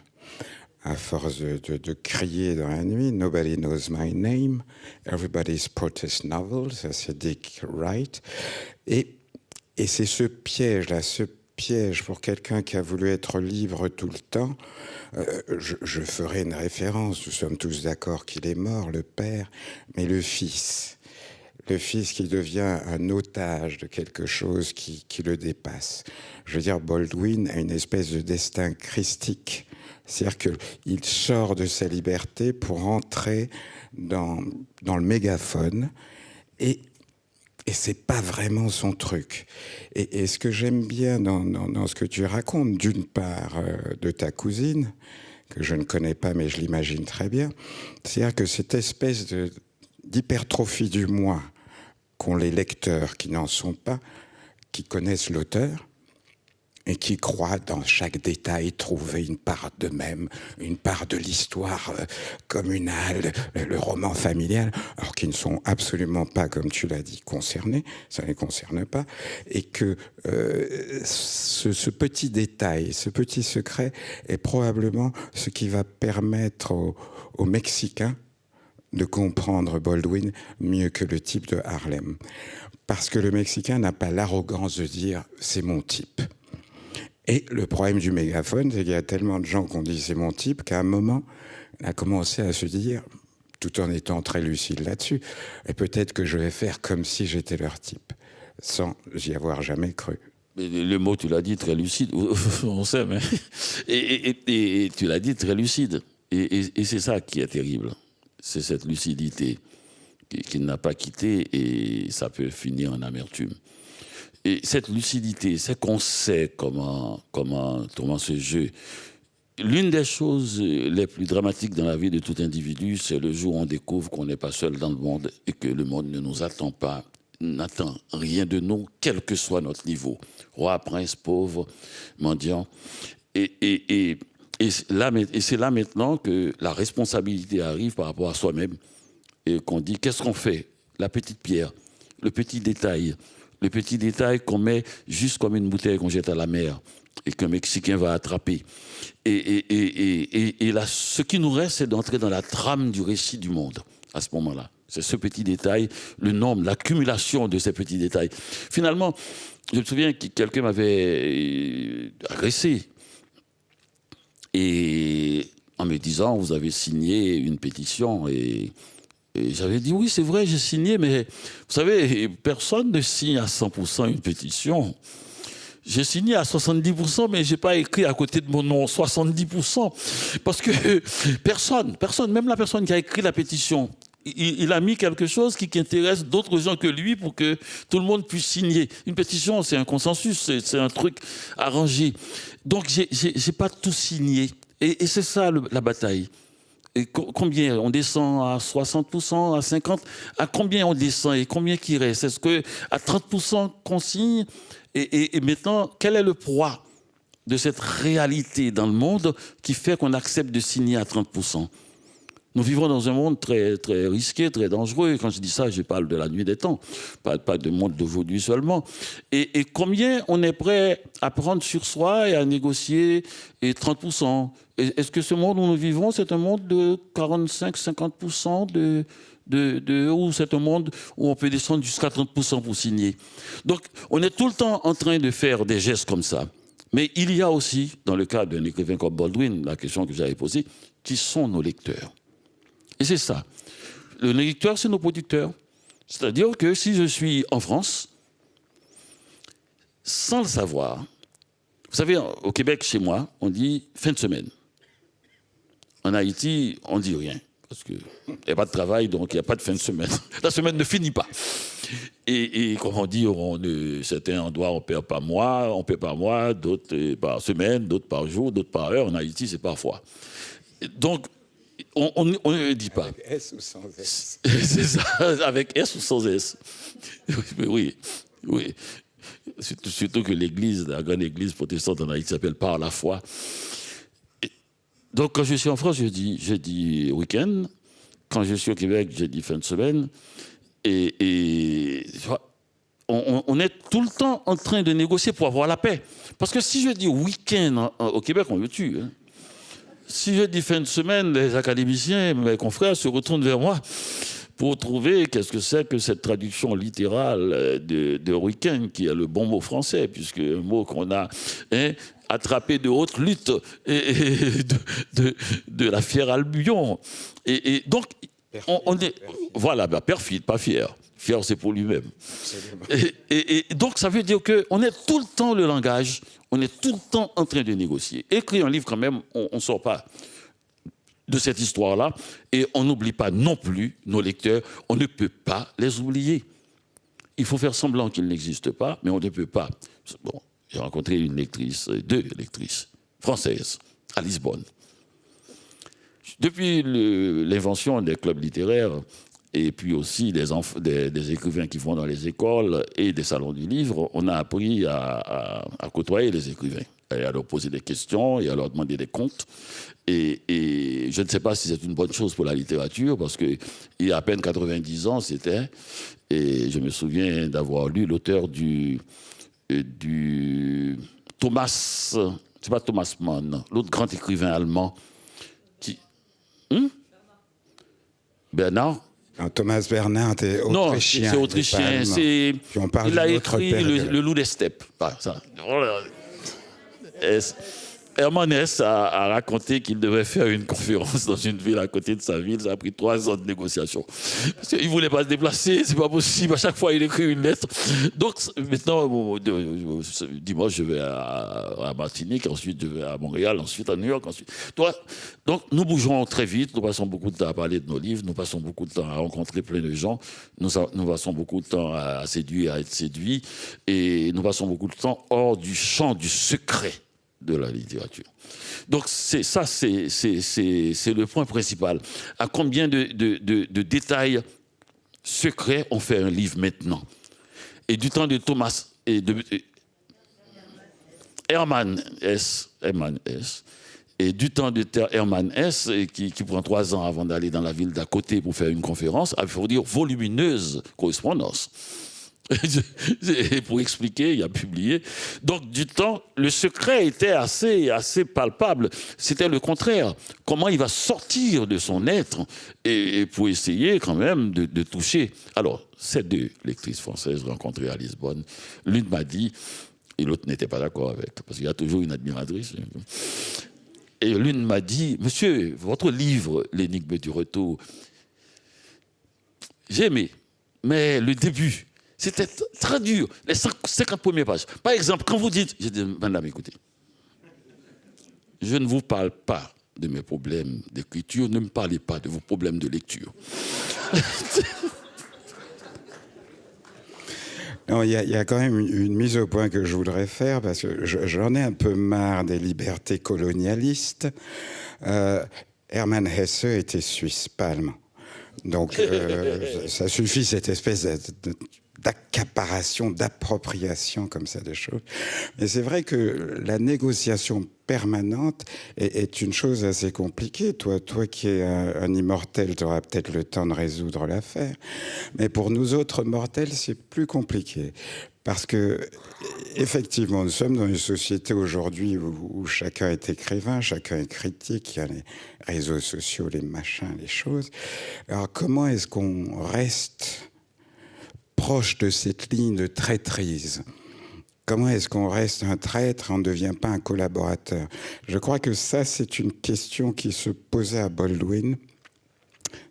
À force de crier dans la nuit, Nobody knows my name, everybody's protest novel, ça c'est Dick Wright. Et c'est ce piège-là, ce piège pour quelqu'un qui a voulu être libre tout le temps. Je ferai une référence, nous sommes tous d'accord qu'il est mort, le père, mais le fils qui devient un otage de quelque chose qui le dépasse. Je veux dire, Baldwin a une espèce de destin christique, c'est-à-dire qu'il sort de sa liberté pour entrer dans le mégaphone et c'est pas vraiment son truc. Et ce que j'aime bien dans ce que tu racontes, d'une part de ta cousine, que je ne connais pas mais je l'imagine très bien, c'est-à-dire que cette espèce d'hypertrophie du moi qu'ont les lecteurs qui n'en sont pas, qui connaissent l'auteur et qui croient dans chaque détail trouver une part d'eux-mêmes, une part de l'histoire communale, le roman familial, alors qu'ils ne sont absolument pas, comme tu l'as dit, concernés, ça ne les concerne pas, et que ce petit détail, ce petit secret est probablement ce qui va permettre aux Mexicains de comprendre Baldwin mieux que le type de Harlem. Parce que le Mexicain n'a pas l'arrogance de dire « c'est mon type ». Et le problème du mégaphone, c'est qu'il y a tellement de gens qui ont dit « c'est mon type » qu'à un moment, on a commencé à se dire, tout en étant très lucide là-dessus, et peut-être que je vais faire comme si j'étais leur type, sans y avoir jamais cru. Le mot, tu l'as dit, très lucide, on sait, mais... Et tu l'as dit, très lucide. Et c'est ça qui est terrible. C'est cette lucidité qui n'a pas quitté et ça peut finir en amertume. Et cette lucidité, c'est qu'on sait comment ce jeu. L'une des choses les plus dramatiques dans la vie de tout individu, c'est le jour où on découvre qu'on n'est pas seul dans le monde et que le monde ne nous attend pas, n'attend rien de nous, quel que soit notre niveau. Roi, prince, pauvre, mendiant. Et c'est là maintenant que la responsabilité arrive par rapport à soi-même et qu'on dit qu'est-ce qu'on fait? La petite pierre, le petit détail qu'on met juste comme une bouteille qu'on jette à la mer et qu'un Mexicain va attraper. Et là, ce qui nous reste, c'est d'entrer dans la trame du récit du monde à ce moment-là. C'est ce petit détail, le nombre, l'accumulation de ces petits détails. Finalement, je me souviens que quelqu'un m'avait agressé. Et en me disant, vous avez signé une pétition. Et j'avais dit, oui, c'est vrai, j'ai signé, mais vous savez, personne ne signe à 100% une pétition. J'ai signé à 70%, mais je n'ai pas écrit à côté de mon nom 70%. Parce que personne, même la personne qui a écrit la pétition, il a mis quelque chose qui intéresse d'autres gens que lui pour que tout le monde puisse signer. Une pétition, c'est un consensus, c'est un truc arrangé. Donc, j'ai pas tout signé. Et c'est ça la bataille. Et combien on descend à 60%, à 50%? À combien on descend et combien qui reste? Est-ce qu'à 30% qu'on signe? Et maintenant, quel est le poids de cette réalité dans le monde qui fait qu'on accepte de signer à 30%? Nous vivons dans un monde très, très risqué, très dangereux. Quand je dis ça, je parle de la nuit des temps, pas de monde d'aujourd'hui seulement. Et combien on est prêt à prendre sur soi et à négocier 30%? Est-ce que ce monde où nous vivons, c'est un monde de 45-50% ou c'est un monde où on peut descendre jusqu'à 30% pour signer? Donc, on est tout le temps en train de faire des gestes comme ça. Mais il y a aussi, dans le cas d'un écrivain comme Baldwin, la question que j'avais posée, qui sont nos lecteurs? Et c'est ça. Le lecteur, c'est nos producteurs. C'est-à-dire que si je suis en France, sans le savoir, vous savez, au Québec, chez moi, on dit fin de semaine. En Haïti, on ne dit rien. Parce qu'il n'y a pas de travail, donc il n'y a pas de fin de semaine. La semaine ne finit pas. Et comme on dit, certains endroits, on ne perd pas mois, d'autres par semaine, d'autres par jour, d'autres par heure. En Haïti, c'est parfois. Donc, on ne dit pas. Avec S ou sans S? C'est ça, avec S ou sans S. Oui, oui. Surtout que l'église, la grande église protestante en Haïti s'appelle Par la foi. Donc, quand je suis en France, je dis week-end. Quand je suis au Québec, je dis fin de semaine. Et on est tout le temps en train de négocier pour avoir la paix. Parce que si je dis week-end au Québec, on me tue. Hein. Si je dis fin de semaine, les académiciens, mes confrères se retournent vers moi pour trouver qu'est-ce que c'est que cette traduction littérale de week-end, qui est le bon mot français, puisque un mot qu'on a attrapé de haute lutte et de la fière Albion. Et donc, on est... Voilà, perfide, pas fier. Fier, c'est pour lui-même. Et donc, ça veut dire qu'on est tout le temps le langage, on est tout le temps en train de négocier. Écrire un livre, quand même, on ne sort pas de cette histoire-là, et on n'oublie pas non plus nos lecteurs, on ne peut pas les oublier. Il faut faire semblant qu'ils n'existent pas, mais on ne peut pas. Bon, j'ai rencontré deux lectrices françaises à Lisbonne. Depuis l'invention des clubs littéraires, et puis aussi des écrivains qui vont dans les écoles et des salons du livre, on a appris à côtoyer les écrivains, et à leur poser des questions et à leur demander des comptes. Et je ne sais pas si c'est une bonne chose pour la littérature, parce qu'il y a à peine 90 ans, c'était, et je me souviens d'avoir lu l'auteur du Thomas, c'est pas Thomas Mann, l'autre grand écrivain allemand, qui... Bernard. Non, Thomas Bernhard est autrichien. Non, c'est autrichien. Il a écrit le Loup des steppes. Ça. Hermann Hesse a raconté qu'il devait faire une conférence dans une ville à côté de sa ville. Ça a pris 3 ans de négociation. Parce qu'il ne voulait pas se déplacer, c'est pas possible. À chaque fois, il écrit une lettre. Donc, maintenant, dimanche, je vais à Martinique, ensuite, je vais à Montréal, ensuite à New York. Ensuite. Donc, nous bougeons très vite. Nous passons beaucoup de temps à parler de nos livres. Nous passons beaucoup de temps à rencontrer plein de gens. Nous passons beaucoup de temps à séduire, à être séduits. Et nous passons beaucoup de temps hors du champ du secret de la littérature. Donc c'est le point principal. À combien de détails secrets on fait un livre maintenant? Et du temps de Thomas et de Hermann Hesse, et du temps de Hermann Hesse, qui prend 3 ans avant d'aller dans la ville d'à côté pour faire une conférence, il faut dire volumineuse correspondance. Et pour expliquer, il a publié. Donc, du temps, le secret était assez palpable. C'était le contraire. Comment il va sortir de son être et pour essayer quand même de toucher. Alors, ces 2 lectrices françaises rencontrées à Lisbonne, l'une m'a dit, et l'autre n'était pas d'accord avec, parce qu'il y a toujours une admiratrice. Et l'une m'a dit, monsieur, votre livre, L'énigme du retour, j'ai aimé, mais le début, c'était très dur, les 50 premières pages. Par exemple, quand vous dites, j'ai dit, madame, écoutez, je ne vous parle pas de mes problèmes d'écriture, ne me parlez pas de vos problèmes de lecture. Non, il y a quand même une mise au point que je voudrais faire, parce que j'en ai un peu marre des libertés colonialistes. Hermann Hesse était suisse, Palm. Donc, ça suffit, cette espèce d'accaparation, d'appropriation comme ça des choses. Mais c'est vrai que la négociation permanente est une chose assez compliquée. Toi qui es un immortel, tu auras peut-être le temps de résoudre l'affaire. Mais pour nous autres mortels, c'est plus compliqué. Parce que, effectivement, nous sommes dans une société aujourd'hui où chacun est écrivain, chacun est critique, il y a les réseaux sociaux, les machins, les choses. Alors, comment est-ce qu'on reste proche de cette ligne de traîtrise? Comment est-ce qu'on reste un traître, on ne devient pas un collaborateur? Je crois que ça, c'est une question qui se posait à Baldwin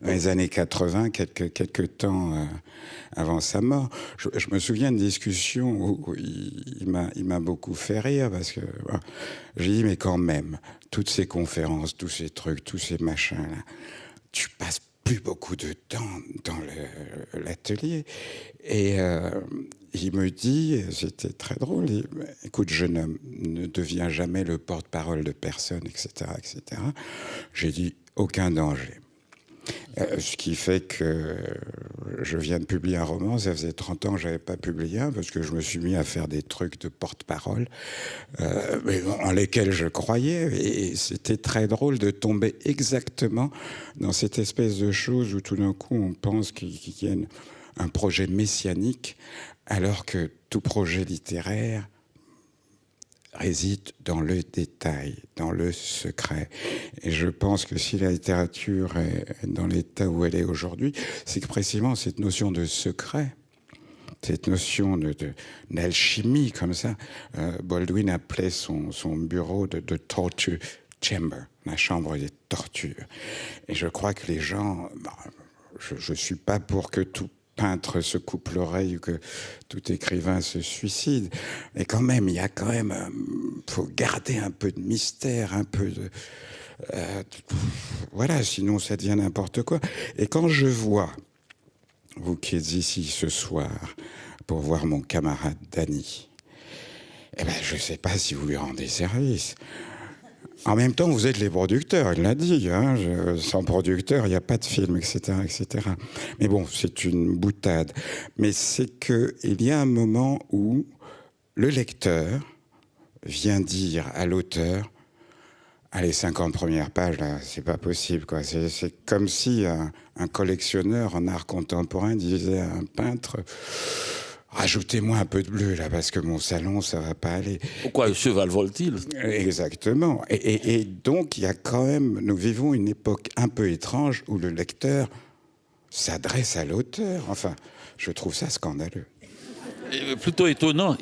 dans les années 80, quelques temps avant sa mort. Je me souviens d'une discussion où il m'a beaucoup fait rire parce que j'ai dit, mais quand même, toutes ces conférences, tous ces trucs, tous ces machins-là, tu passes plus beaucoup de temps dans l'atelier. Et il me dit, c'était très drôle, écoute, jeune homme, ne deviens jamais le porte-parole de personne, etc., etc. J'ai dit, aucun danger. Ce qui fait que je viens de publier un roman, ça faisait 30 ans que je n'avais pas publié un, parce que je me suis mis à faire des trucs de porte-parole, mais en lesquels je croyais, et c'était très drôle de tomber exactement dans cette espèce de chose où tout d'un coup on pense qu'il y a un projet messianique, alors que tout projet littéraire réside dans le détail, dans le secret. Et je pense que si la littérature est dans l'état où elle est aujourd'hui, c'est que précisément cette notion de secret, cette notion d'alchimie comme ça, Baldwin appelait son bureau de torture chamber, la chambre des tortures. Et je crois que les gens, je ne suis pas pour que tout peintre se coupe l'oreille ou que tout écrivain se suicide. Mais quand même, il y a quand même... faut garder un peu de mystère, un peu de... voilà, sinon ça devient n'importe quoi. Et quand je vois, vous qui êtes ici ce soir, pour voir mon camarade Danny, eh ben, je ne sais pas si vous lui rendez service. En même temps, vous êtes les producteurs, il l'a dit. Hein, sans producteur, il n'y a pas de film, etc., etc. Mais bon, c'est une boutade. Mais c'est qu'il y a un moment où le lecteur vient dire à l'auteur, allez, 50 premières pages, là, c'est pas possible, quoi. C'est comme si un collectionneur en art contemporain disait à un peintre, rajoutez-moi un peu de bleu, là, parce que mon salon, ça va pas aller. Pourquoi le cheval vole-t-il? Exactement. Et donc, il y a quand même... Nous vivons une époque un peu étrange où le lecteur s'adresse à l'auteur. Enfin, je trouve ça scandaleux. Plutôt étonnant,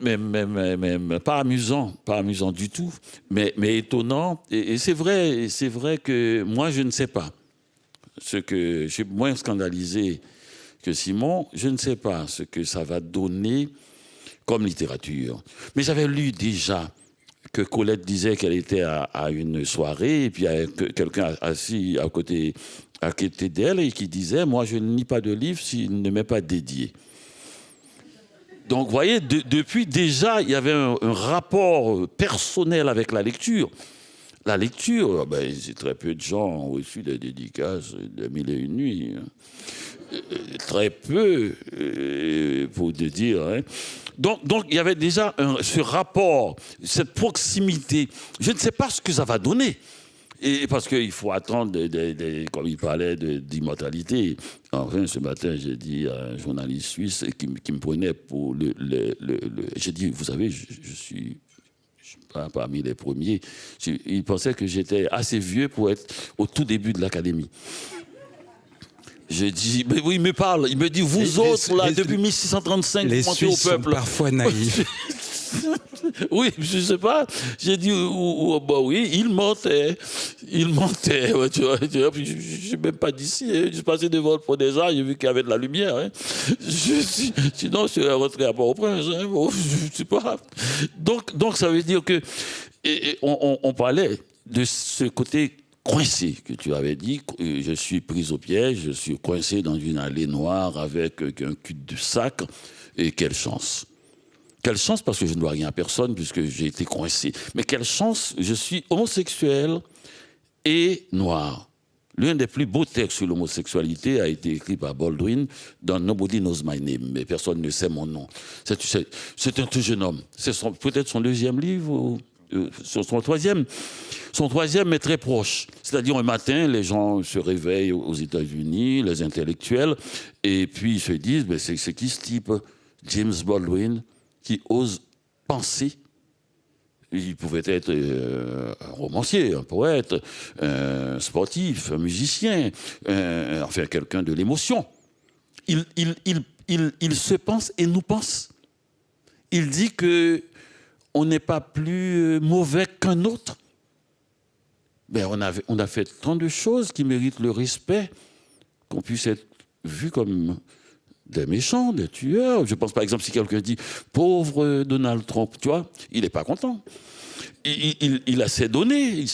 mais pas amusant du tout, mais étonnant. Et c'est vrai que moi, je ne sais pas. Ce que je suis moins scandalisé que Simon, je ne sais pas ce que ça va donner comme littérature. Mais j'avais lu déjà que Colette disait qu'elle était à une soirée, et puis il y a quelqu'un assis à côté d'elle et qui disait « Moi, je ne lis pas de livre s'il ne m'est pas dédié ». Donc, vous voyez, depuis déjà, il y avait un rapport personnel avec la lecture. La lecture, ben, très peu de gens ont reçu des dédicaces de Mille et une nuits. Très peu, pour te dire. Hein. Donc, il y avait déjà ce rapport, cette proximité. Je ne sais pas ce que ça va donner. Et parce qu'il faut attendre, comme il parlait d'immortalité. Enfin, ce matin, j'ai dit à un journaliste suisse qui me prenait pour j'ai dit, vous savez, je suis pas parmi les premiers. Il pensait que j'étais assez vieux pour être au tout début de l'académie. Je dis, mais oui, il me parle. Il me dit, vous autres, là, depuis 1635, vous montez au peuple. Sont parfois naïfs. Oui, je sais pas. J'ai dit, bah oui, il mentait. Ouais, tu vois, puis je suis même pas d'ici. Hein. Je suis passé devant le pont des Arts, j'ai vu qu'il y avait de la lumière. Hein. Sinon, je serais rentré à Port-au-Prince. Hein. Bon, je sais pas. Donc, ça veut dire que on parlait de ce côté coincé que tu avais dit. Je suis pris au piège, je suis coincé dans une allée noire avec un cul-de-sac. Et quelle chance! Quelle chance, parce que je ne dois rien à personne puisque j'ai été coincé. Mais quelle chance, je suis homosexuel et noir. L'un des plus beaux textes sur l'homosexualité a été écrit par Baldwin dans Nobody Knows My Name, mais personne ne sait mon nom. C'est un tout jeune homme. C'est peut-être son deuxième livre ou son troisième. Son troisième est très proche. C'est-à-dire un matin, les gens se réveillent aux États-Unis, les intellectuels, et puis ils se disent, ben, c'est qui ce type, James Baldwin, qui ose penser. Il pouvait être un romancier, un poète, un sportif, un musicien, enfin quelqu'un de l'émotion. Il se pense et nous pense. Il dit que on n'est pas plus mauvais qu'un autre. ben on a fait tant de choses qui méritent le respect, qu'on puisse être vu comme des méchants, des tueurs. Je pense par exemple si quelqu'un dit « pauvre Donald Trump », tu vois, il n'est pas content. Il a ses données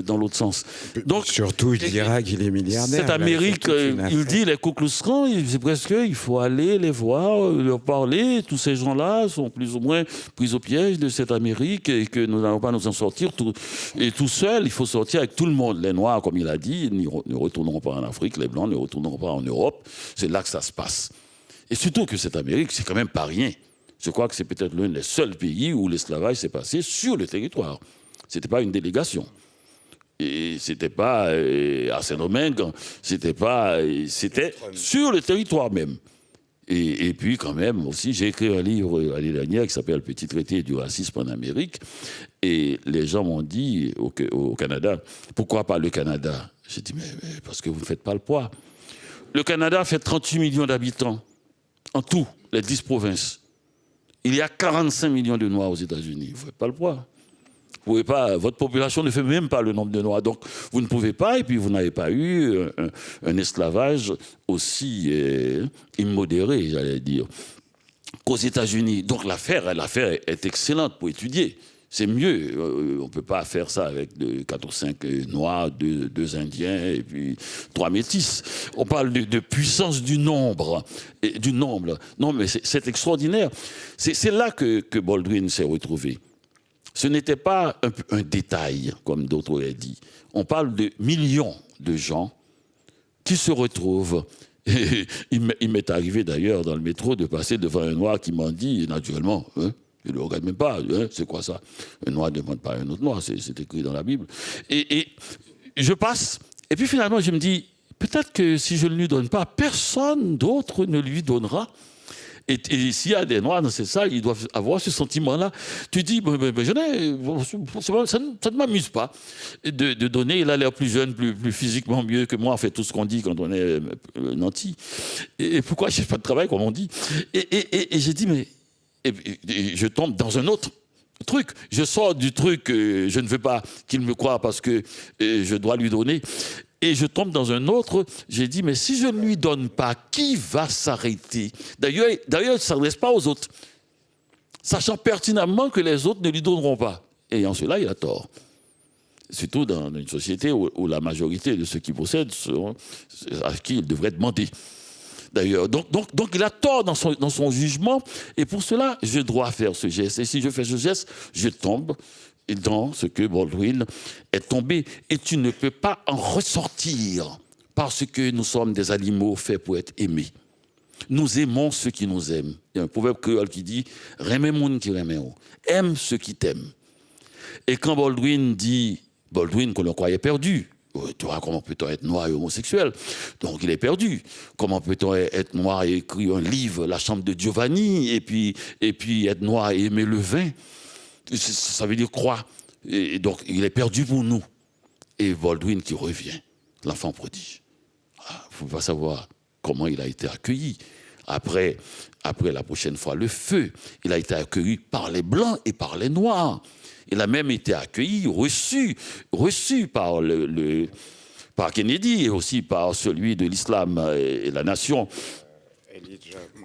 dans l'autre sens. Donc, surtout, il dira qu'il est milliardaire. Cette Amérique, il dit les Ku Klux Klan, c'est presque, il faut aller les voir, leur parler. Tous ces gens-là sont plus ou moins pris au piège de cette Amérique et que nous n'allons pas nous en sortir tout seul. Il faut sortir avec tout le monde. Les Noirs, comme il a dit, ne retourneront pas en Afrique. Les Blancs ne retourneront pas en Europe. C'est là que ça se passe. Et surtout que cette Amérique, c'est quand même pas rien. Je crois que c'est peut-être l'un des seuls pays où l'esclavage s'est passé sur le territoire. Ce n'était pas une délégation. Et ce n'était pas à Saint-Domingue, c'était sur le territoire même. Et puis quand même aussi, j'ai écrit un livre l'année dernière qui s'appelle « Petit traité du racisme en Amérique ». Et les gens m'ont dit au Canada, pourquoi pas le Canada? J'ai dit, mais parce que vous ne faites pas le poids. Le Canada fait 38 millions d'habitants, en tout, les 10 provinces. Il y a 45 millions de Noirs aux États-Unis. Vous ne faites pas le poids. Vous pouvez pas, votre population ne fait même pas le nombre de Noirs. Donc, vous ne pouvez pas, et puis vous n'avez pas eu un esclavage aussi immodéré, j'allais dire, qu'aux États-Unis. Donc, l'affaire est excellente pour étudier. C'est mieux. On ne peut pas faire ça avec 4 ou 5 Noirs, 2 Indiens et puis 3 Métis. On parle de puissance du nombre. Non, mais c'est extraordinaire. C'est là que Baldwin s'est retrouvé. Ce n'était pas un détail, comme d'autres auraient dit. On parle de millions de gens qui se retrouvent. Et il m'est arrivé d'ailleurs dans le métro de passer devant un Noir qui m'a dit, naturellement, hein, il ne le regarde même pas. Hein, c'est quoi ça? Un Noir ne demande pas à un autre Noir, c'est écrit dans la Bible. Et je passe, et puis finalement je me dis, peut-être que si je ne lui donne pas, personne d'autre ne lui donnera. Et s'il y a des Noirs dans ces salles, ils doivent avoir ce sentiment-là. Tu dis, ça ne m'amuse pas de donner. Il a l'air plus jeune, plus physiquement mieux que moi. On fait tout ce qu'on dit quand on est nanti. Et pourquoi je n'ai pas de travail, comme on dit? Et j'ai dit, mais et je tombe dans un autre truc. Je sors du truc, je ne veux pas qu'il me croie parce que je dois lui donner. Et je tombe dans un autre, j'ai dit, mais si je ne lui donne pas, qui va s'arrêter? D'ailleurs, il ne s'adresse pas aux autres, sachant pertinemment que les autres ne lui donneront pas. Et en cela, il a tort. Surtout dans une société où la majorité de ceux qui possèdent sont à qui il devrait demander. D'ailleurs, donc il a tort dans son jugement, et pour cela, je dois faire ce geste. Et si je fais ce geste, je tombe dans ce que Baldwin est tombé. Et tu ne peux pas en ressortir parce que nous sommes des animaux faits pour être aimés. Nous aimons ceux qui nous aiment. Il y a un proverbe créole qui dit « Remets moun qui remet ou » aime ceux qui t'aiment. Et quand Baldwin dit, Baldwin qu'on le croyait perdu, tu vois, comment peut-on être noir et homosexuel? Donc il est perdu. Comment peut-on être noir et écrire un livre, La chambre de Giovanni, et puis être noir et aimer le vin? Ça veut dire croire. Et donc, il est perdu pour nous. Et Baldwin qui revient, l'enfant prodige. Il ne faut pas savoir comment il a été accueilli. Après la prochaine fois, le feu, il a été accueilli par les Blancs et par les Noirs. Il a même été accueilli, reçu par Kennedy et aussi par celui de l'islam et la nation.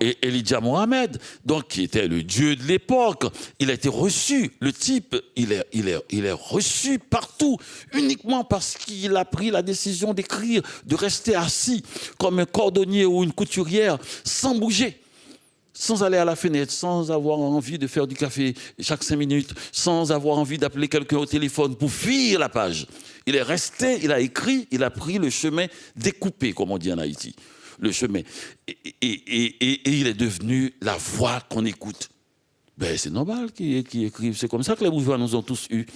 Et Elijah Mohammed, donc qui était le dieu de l'époque, il a été reçu. Le type, il est reçu partout, uniquement parce qu'il a pris la décision d'écrire, de rester assis comme un cordonnier ou une couturière, sans bouger, sans aller à la fenêtre, sans avoir envie de faire du café chaque 5 minutes, sans avoir envie d'appeler quelqu'un au téléphone pour fuir la page. Il est resté, il a écrit, il a pris le chemin découpé, comme on dit en Haïti. Le chemin. Et il est devenu la voix qu'on écoute. Ben, c'est normal qu'il écrive. C'est comme ça que les bourgeois nous ont tous eus.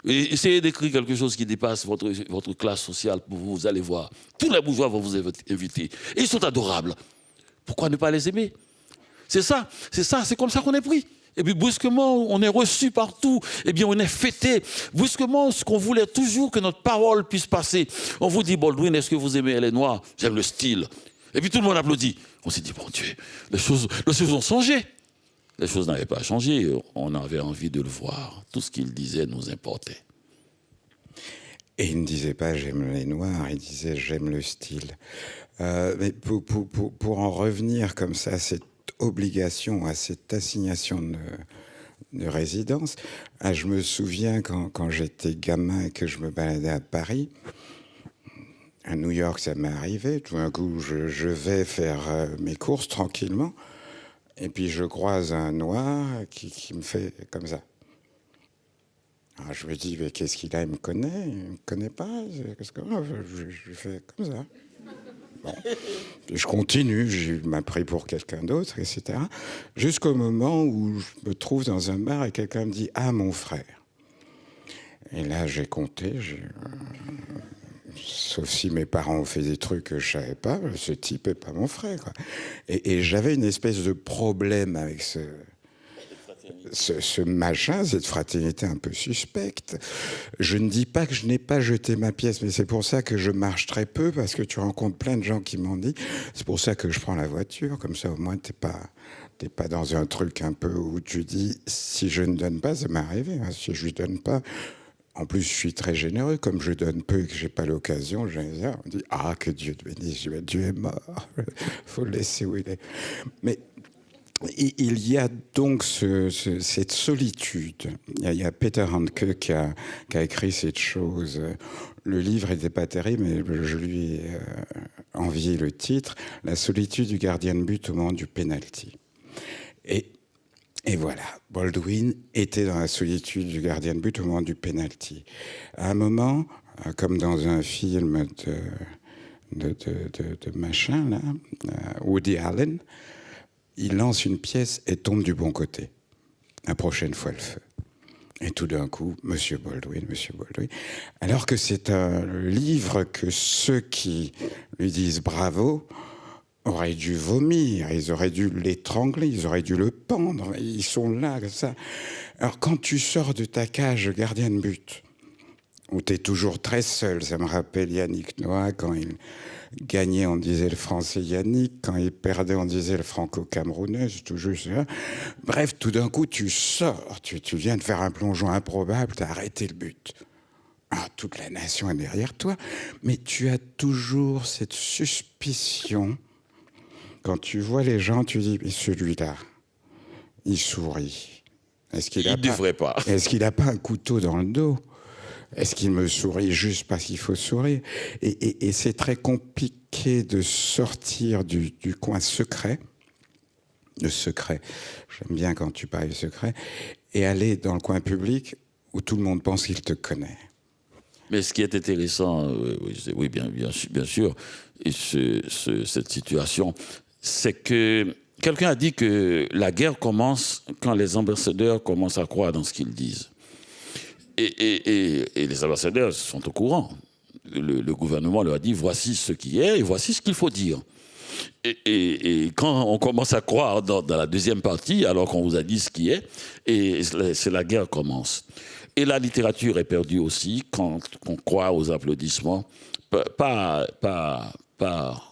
Et essayez d'écrire quelque chose qui dépasse votre classe sociale pour vous allez voir. Tous les bourgeois vont vous inviter. Et ils sont adorables. Pourquoi ne pas les aimer? C'est ça, c'est comme ça qu'on est pris. Et puis brusquement, on est reçu partout. Eh bien, on est fêté. Brusquement, ce qu'on voulait toujours que notre parole puisse passer. On vous dit, Baldwin, est-ce que vous aimez les Noirs? J'aime le style. Et puis tout le monde applaudit. On s'est dit, bon Dieu, les choses ont changé. Les choses n'avaient pas changé. On avait envie de le voir. Tout ce qu'il disait nous importait. Et il ne disait pas j'aime les noirs, il disait j'aime le style. Mais pour en revenir comme ça à cette obligation, à cette assignation de résidence, je me souviens quand j'étais gamin et que je me baladais à Paris, à New York ça m'est arrivé, tout d'un coup je vais faire mes courses tranquillement, et puis je croise un noir qui me fait comme ça. Alors je me dis, mais qu'est-ce qu'il a? Il me connaît? Il ne me connaît pas? Qu'est-ce que... je fais comme ça. Bon. Je continue, il m'a pris pour quelqu'un d'autre, etc. Jusqu'au moment où je me trouve dans un bar et quelqu'un me dit, ah, mon frère. Et là, j'ai compté, sauf si mes parents ont fait des trucs que je ne savais pas, ce type n'est pas mon frère, quoi. Et j'avais une espèce de problème avec ce machin, cette fraternité un peu suspecte. Je ne dis pas que je n'ai pas jeté ma pièce, mais c'est pour ça que je marche très peu, parce que tu rencontres plein de gens qui m'ont dit. C'est pour ça que je prends la voiture, comme ça au moins t'es pas dans un truc un peu où tu dis, si je ne donne pas, ça m'est arrivé, hein, si je lui donne pas. En plus, je suis très généreux, comme je donne peu et que j'ai pas l'occasion, on dit, ah, que Dieu te bénisse, Dieu est mort, faut le laisser où il est. Mais il y a donc cette solitude. Il y a Peter Handke qui a écrit cette chose. Le livre n'était pas terrible, mais je lui ai envié le titre, La solitude du gardien de but au moment du penalty. Et voilà, Baldwin était dans la solitude du gardien de but au moment du penalty. À un moment, comme dans un film de machin, là, Woody Allen, il lance une pièce et tombe du bon côté. La prochaine fois, le feu. Et tout d'un coup, Monsieur Baldwin. Alors que c'est un livre que ceux qui lui disent bravo auraient dû vomir, ils auraient dû l'étrangler, ils auraient dû le pendre. Ils sont là, comme ça. Alors quand tu sors de ta cage gardien de but, où tu es toujours très seul, ça me rappelle Yannick Noah, quand il gagnait, on disait le français Yannick, quand il perdait, on disait le franco-camerounais, c'est tout juste ça. Bref, tout d'un coup, tu sors, tu viens de faire un plongeon improbable, tu as arrêté le but. Ah, toute la nation est derrière toi, mais tu as toujours cette suspicion. Quand tu vois les gens, tu dis, mais celui-là, il sourit. Est-ce qu'il devrait pas. Est-ce qu'il n'a pas un couteau dans le dos? Est-ce qu'il me sourit juste parce qu'il faut sourire? Et c'est très compliqué de sortir du coin secret, le secret. J'aime bien quand tu parles de secret, et aller dans le coin public où tout le monde pense qu'il te connaît. Mais ce qui est intéressant, oui, bien sûr, et cette situation, c'est que quelqu'un a dit que la guerre commence quand les ambassadeurs commencent à croire dans ce qu'ils disent. Et les ambassadeurs sont au courant. Le gouvernement leur a dit, voici ce qui est et voici ce qu'il faut dire. Et quand on commence à croire dans la deuxième partie, alors qu'on vous a dit ce qui est, et c'est la guerre commence. Et la littérature est perdue aussi quand on croit aux applaudissements, pas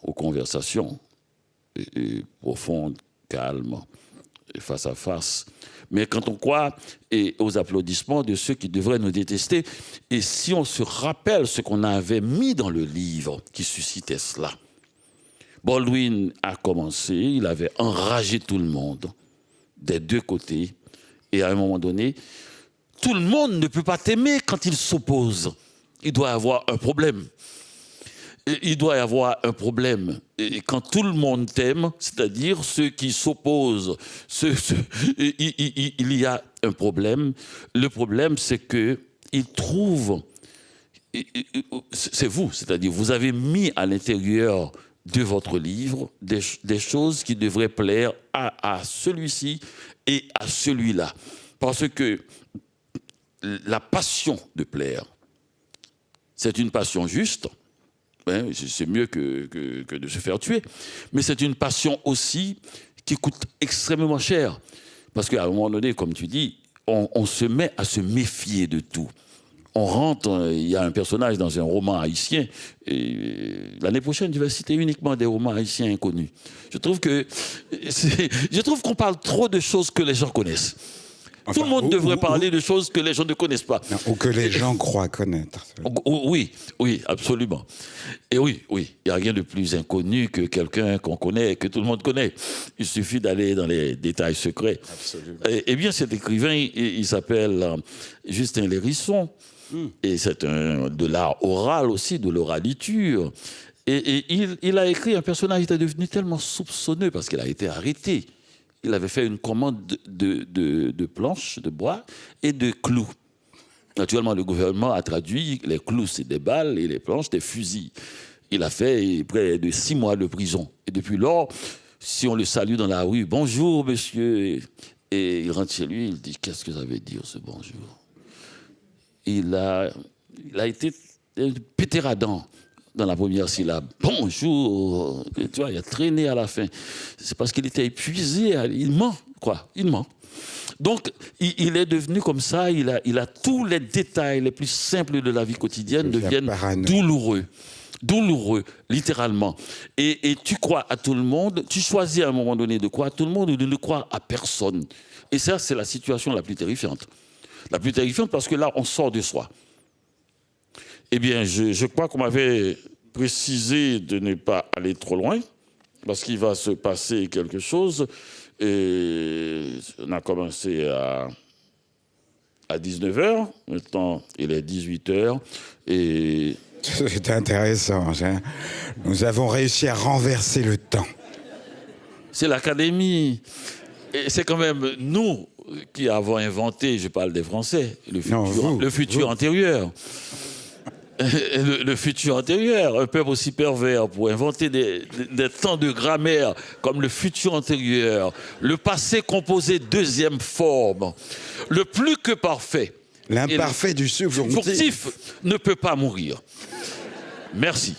aux conversations profondes, calmes, face à face. Mais quand on croit aux applaudissements de ceux qui devraient nous détester, et si on se rappelle ce qu'on avait mis dans le livre qui suscitait cela, Baldwin a commencé, il avait enragé tout le monde, des deux côtés, et à un moment donné, tout le monde ne peut pas t'aimer quand il s'oppose. Il doit y avoir un problème. Il doit y avoir un problème. Et quand tout le monde t'aime, c'est-à-dire ceux qui s'opposent, il y a un problème. Le problème, c'est qu'ils trouvent, c'est vous, c'est-à-dire vous avez mis à l'intérieur de votre livre des choses qui devraient plaire à celui-ci et à celui-là. Parce que la passion de plaire, c'est une passion juste. C'est mieux que de se faire tuer. Mais c'est une passion aussi qui coûte extrêmement cher. Parce qu'à un moment donné, comme tu dis, on se met à se méfier de tout. On rentre, il y a un personnage dans un roman haïtien, et l'année prochaine, je vais citer uniquement des romans haïtiens inconnus. Je trouve qu'on parle trop de choses que les gens connaissent. Tout le monde devrait parler de choses que les gens ne connaissent pas. Non, ou que les gens croient connaître. Oui, oui, absolument. Et oui, il n'y a rien de plus inconnu que quelqu'un qu'on connaît, que tout le monde connaît. Il suffit d'aller dans les détails secrets. Absolument. Eh bien, cet écrivain, il s'appelle Justin Lérisson. Et c'est de l'art oral aussi, de l'oraliture. Et il a écrit un personnage qui était devenu tellement soupçonneux parce qu'il a été arrêté. Il avait fait une commande de planches de bois et de clous. Naturellement, le gouvernement a traduit les clous, c'est des balles, et les planches, des fusils. Il a fait près de 6 mois de prison. Et depuis lors, si on le salue dans la rue, bonjour monsieur, et il rentre chez lui, il dit, qu'est-ce que ça veut dire ce bonjour? Il a été pétéradant dans la première syllabe. Bonjour. Tu vois, il a traîné à la fin. C'est parce qu'il était épuisé. Il ment, quoi. Il ment. Donc, il est devenu comme ça. Il a tous les détails les plus simples de la vie quotidienne deviennent douloureux. Douloureux, littéralement. Et tu crois à tout le monde. Tu choisis à un moment donné de croire à tout le monde ou de ne croire à personne. Et ça, c'est la situation la plus terrifiante. La plus terrifiante parce que là, on sort de soi. Eh bien, je crois qu'on m'avait précisé de ne pas aller trop loin, parce qu'il va se passer quelque chose. Et on a commencé à 19h, maintenant il est 18h. Et... C'est intéressant. Hein. Nous avons réussi à renverser le temps. C'est l'Académie. Et c'est quand même nous qui avons inventé, je parle des Français, le futur antérieur. Le futur antérieur, un peuple aussi pervers pour inventer des temps de grammaire comme le futur antérieur, le passé composé deuxième forme, le plus que parfait. L'imparfait du subjonctif Ne peut pas mourir. Merci.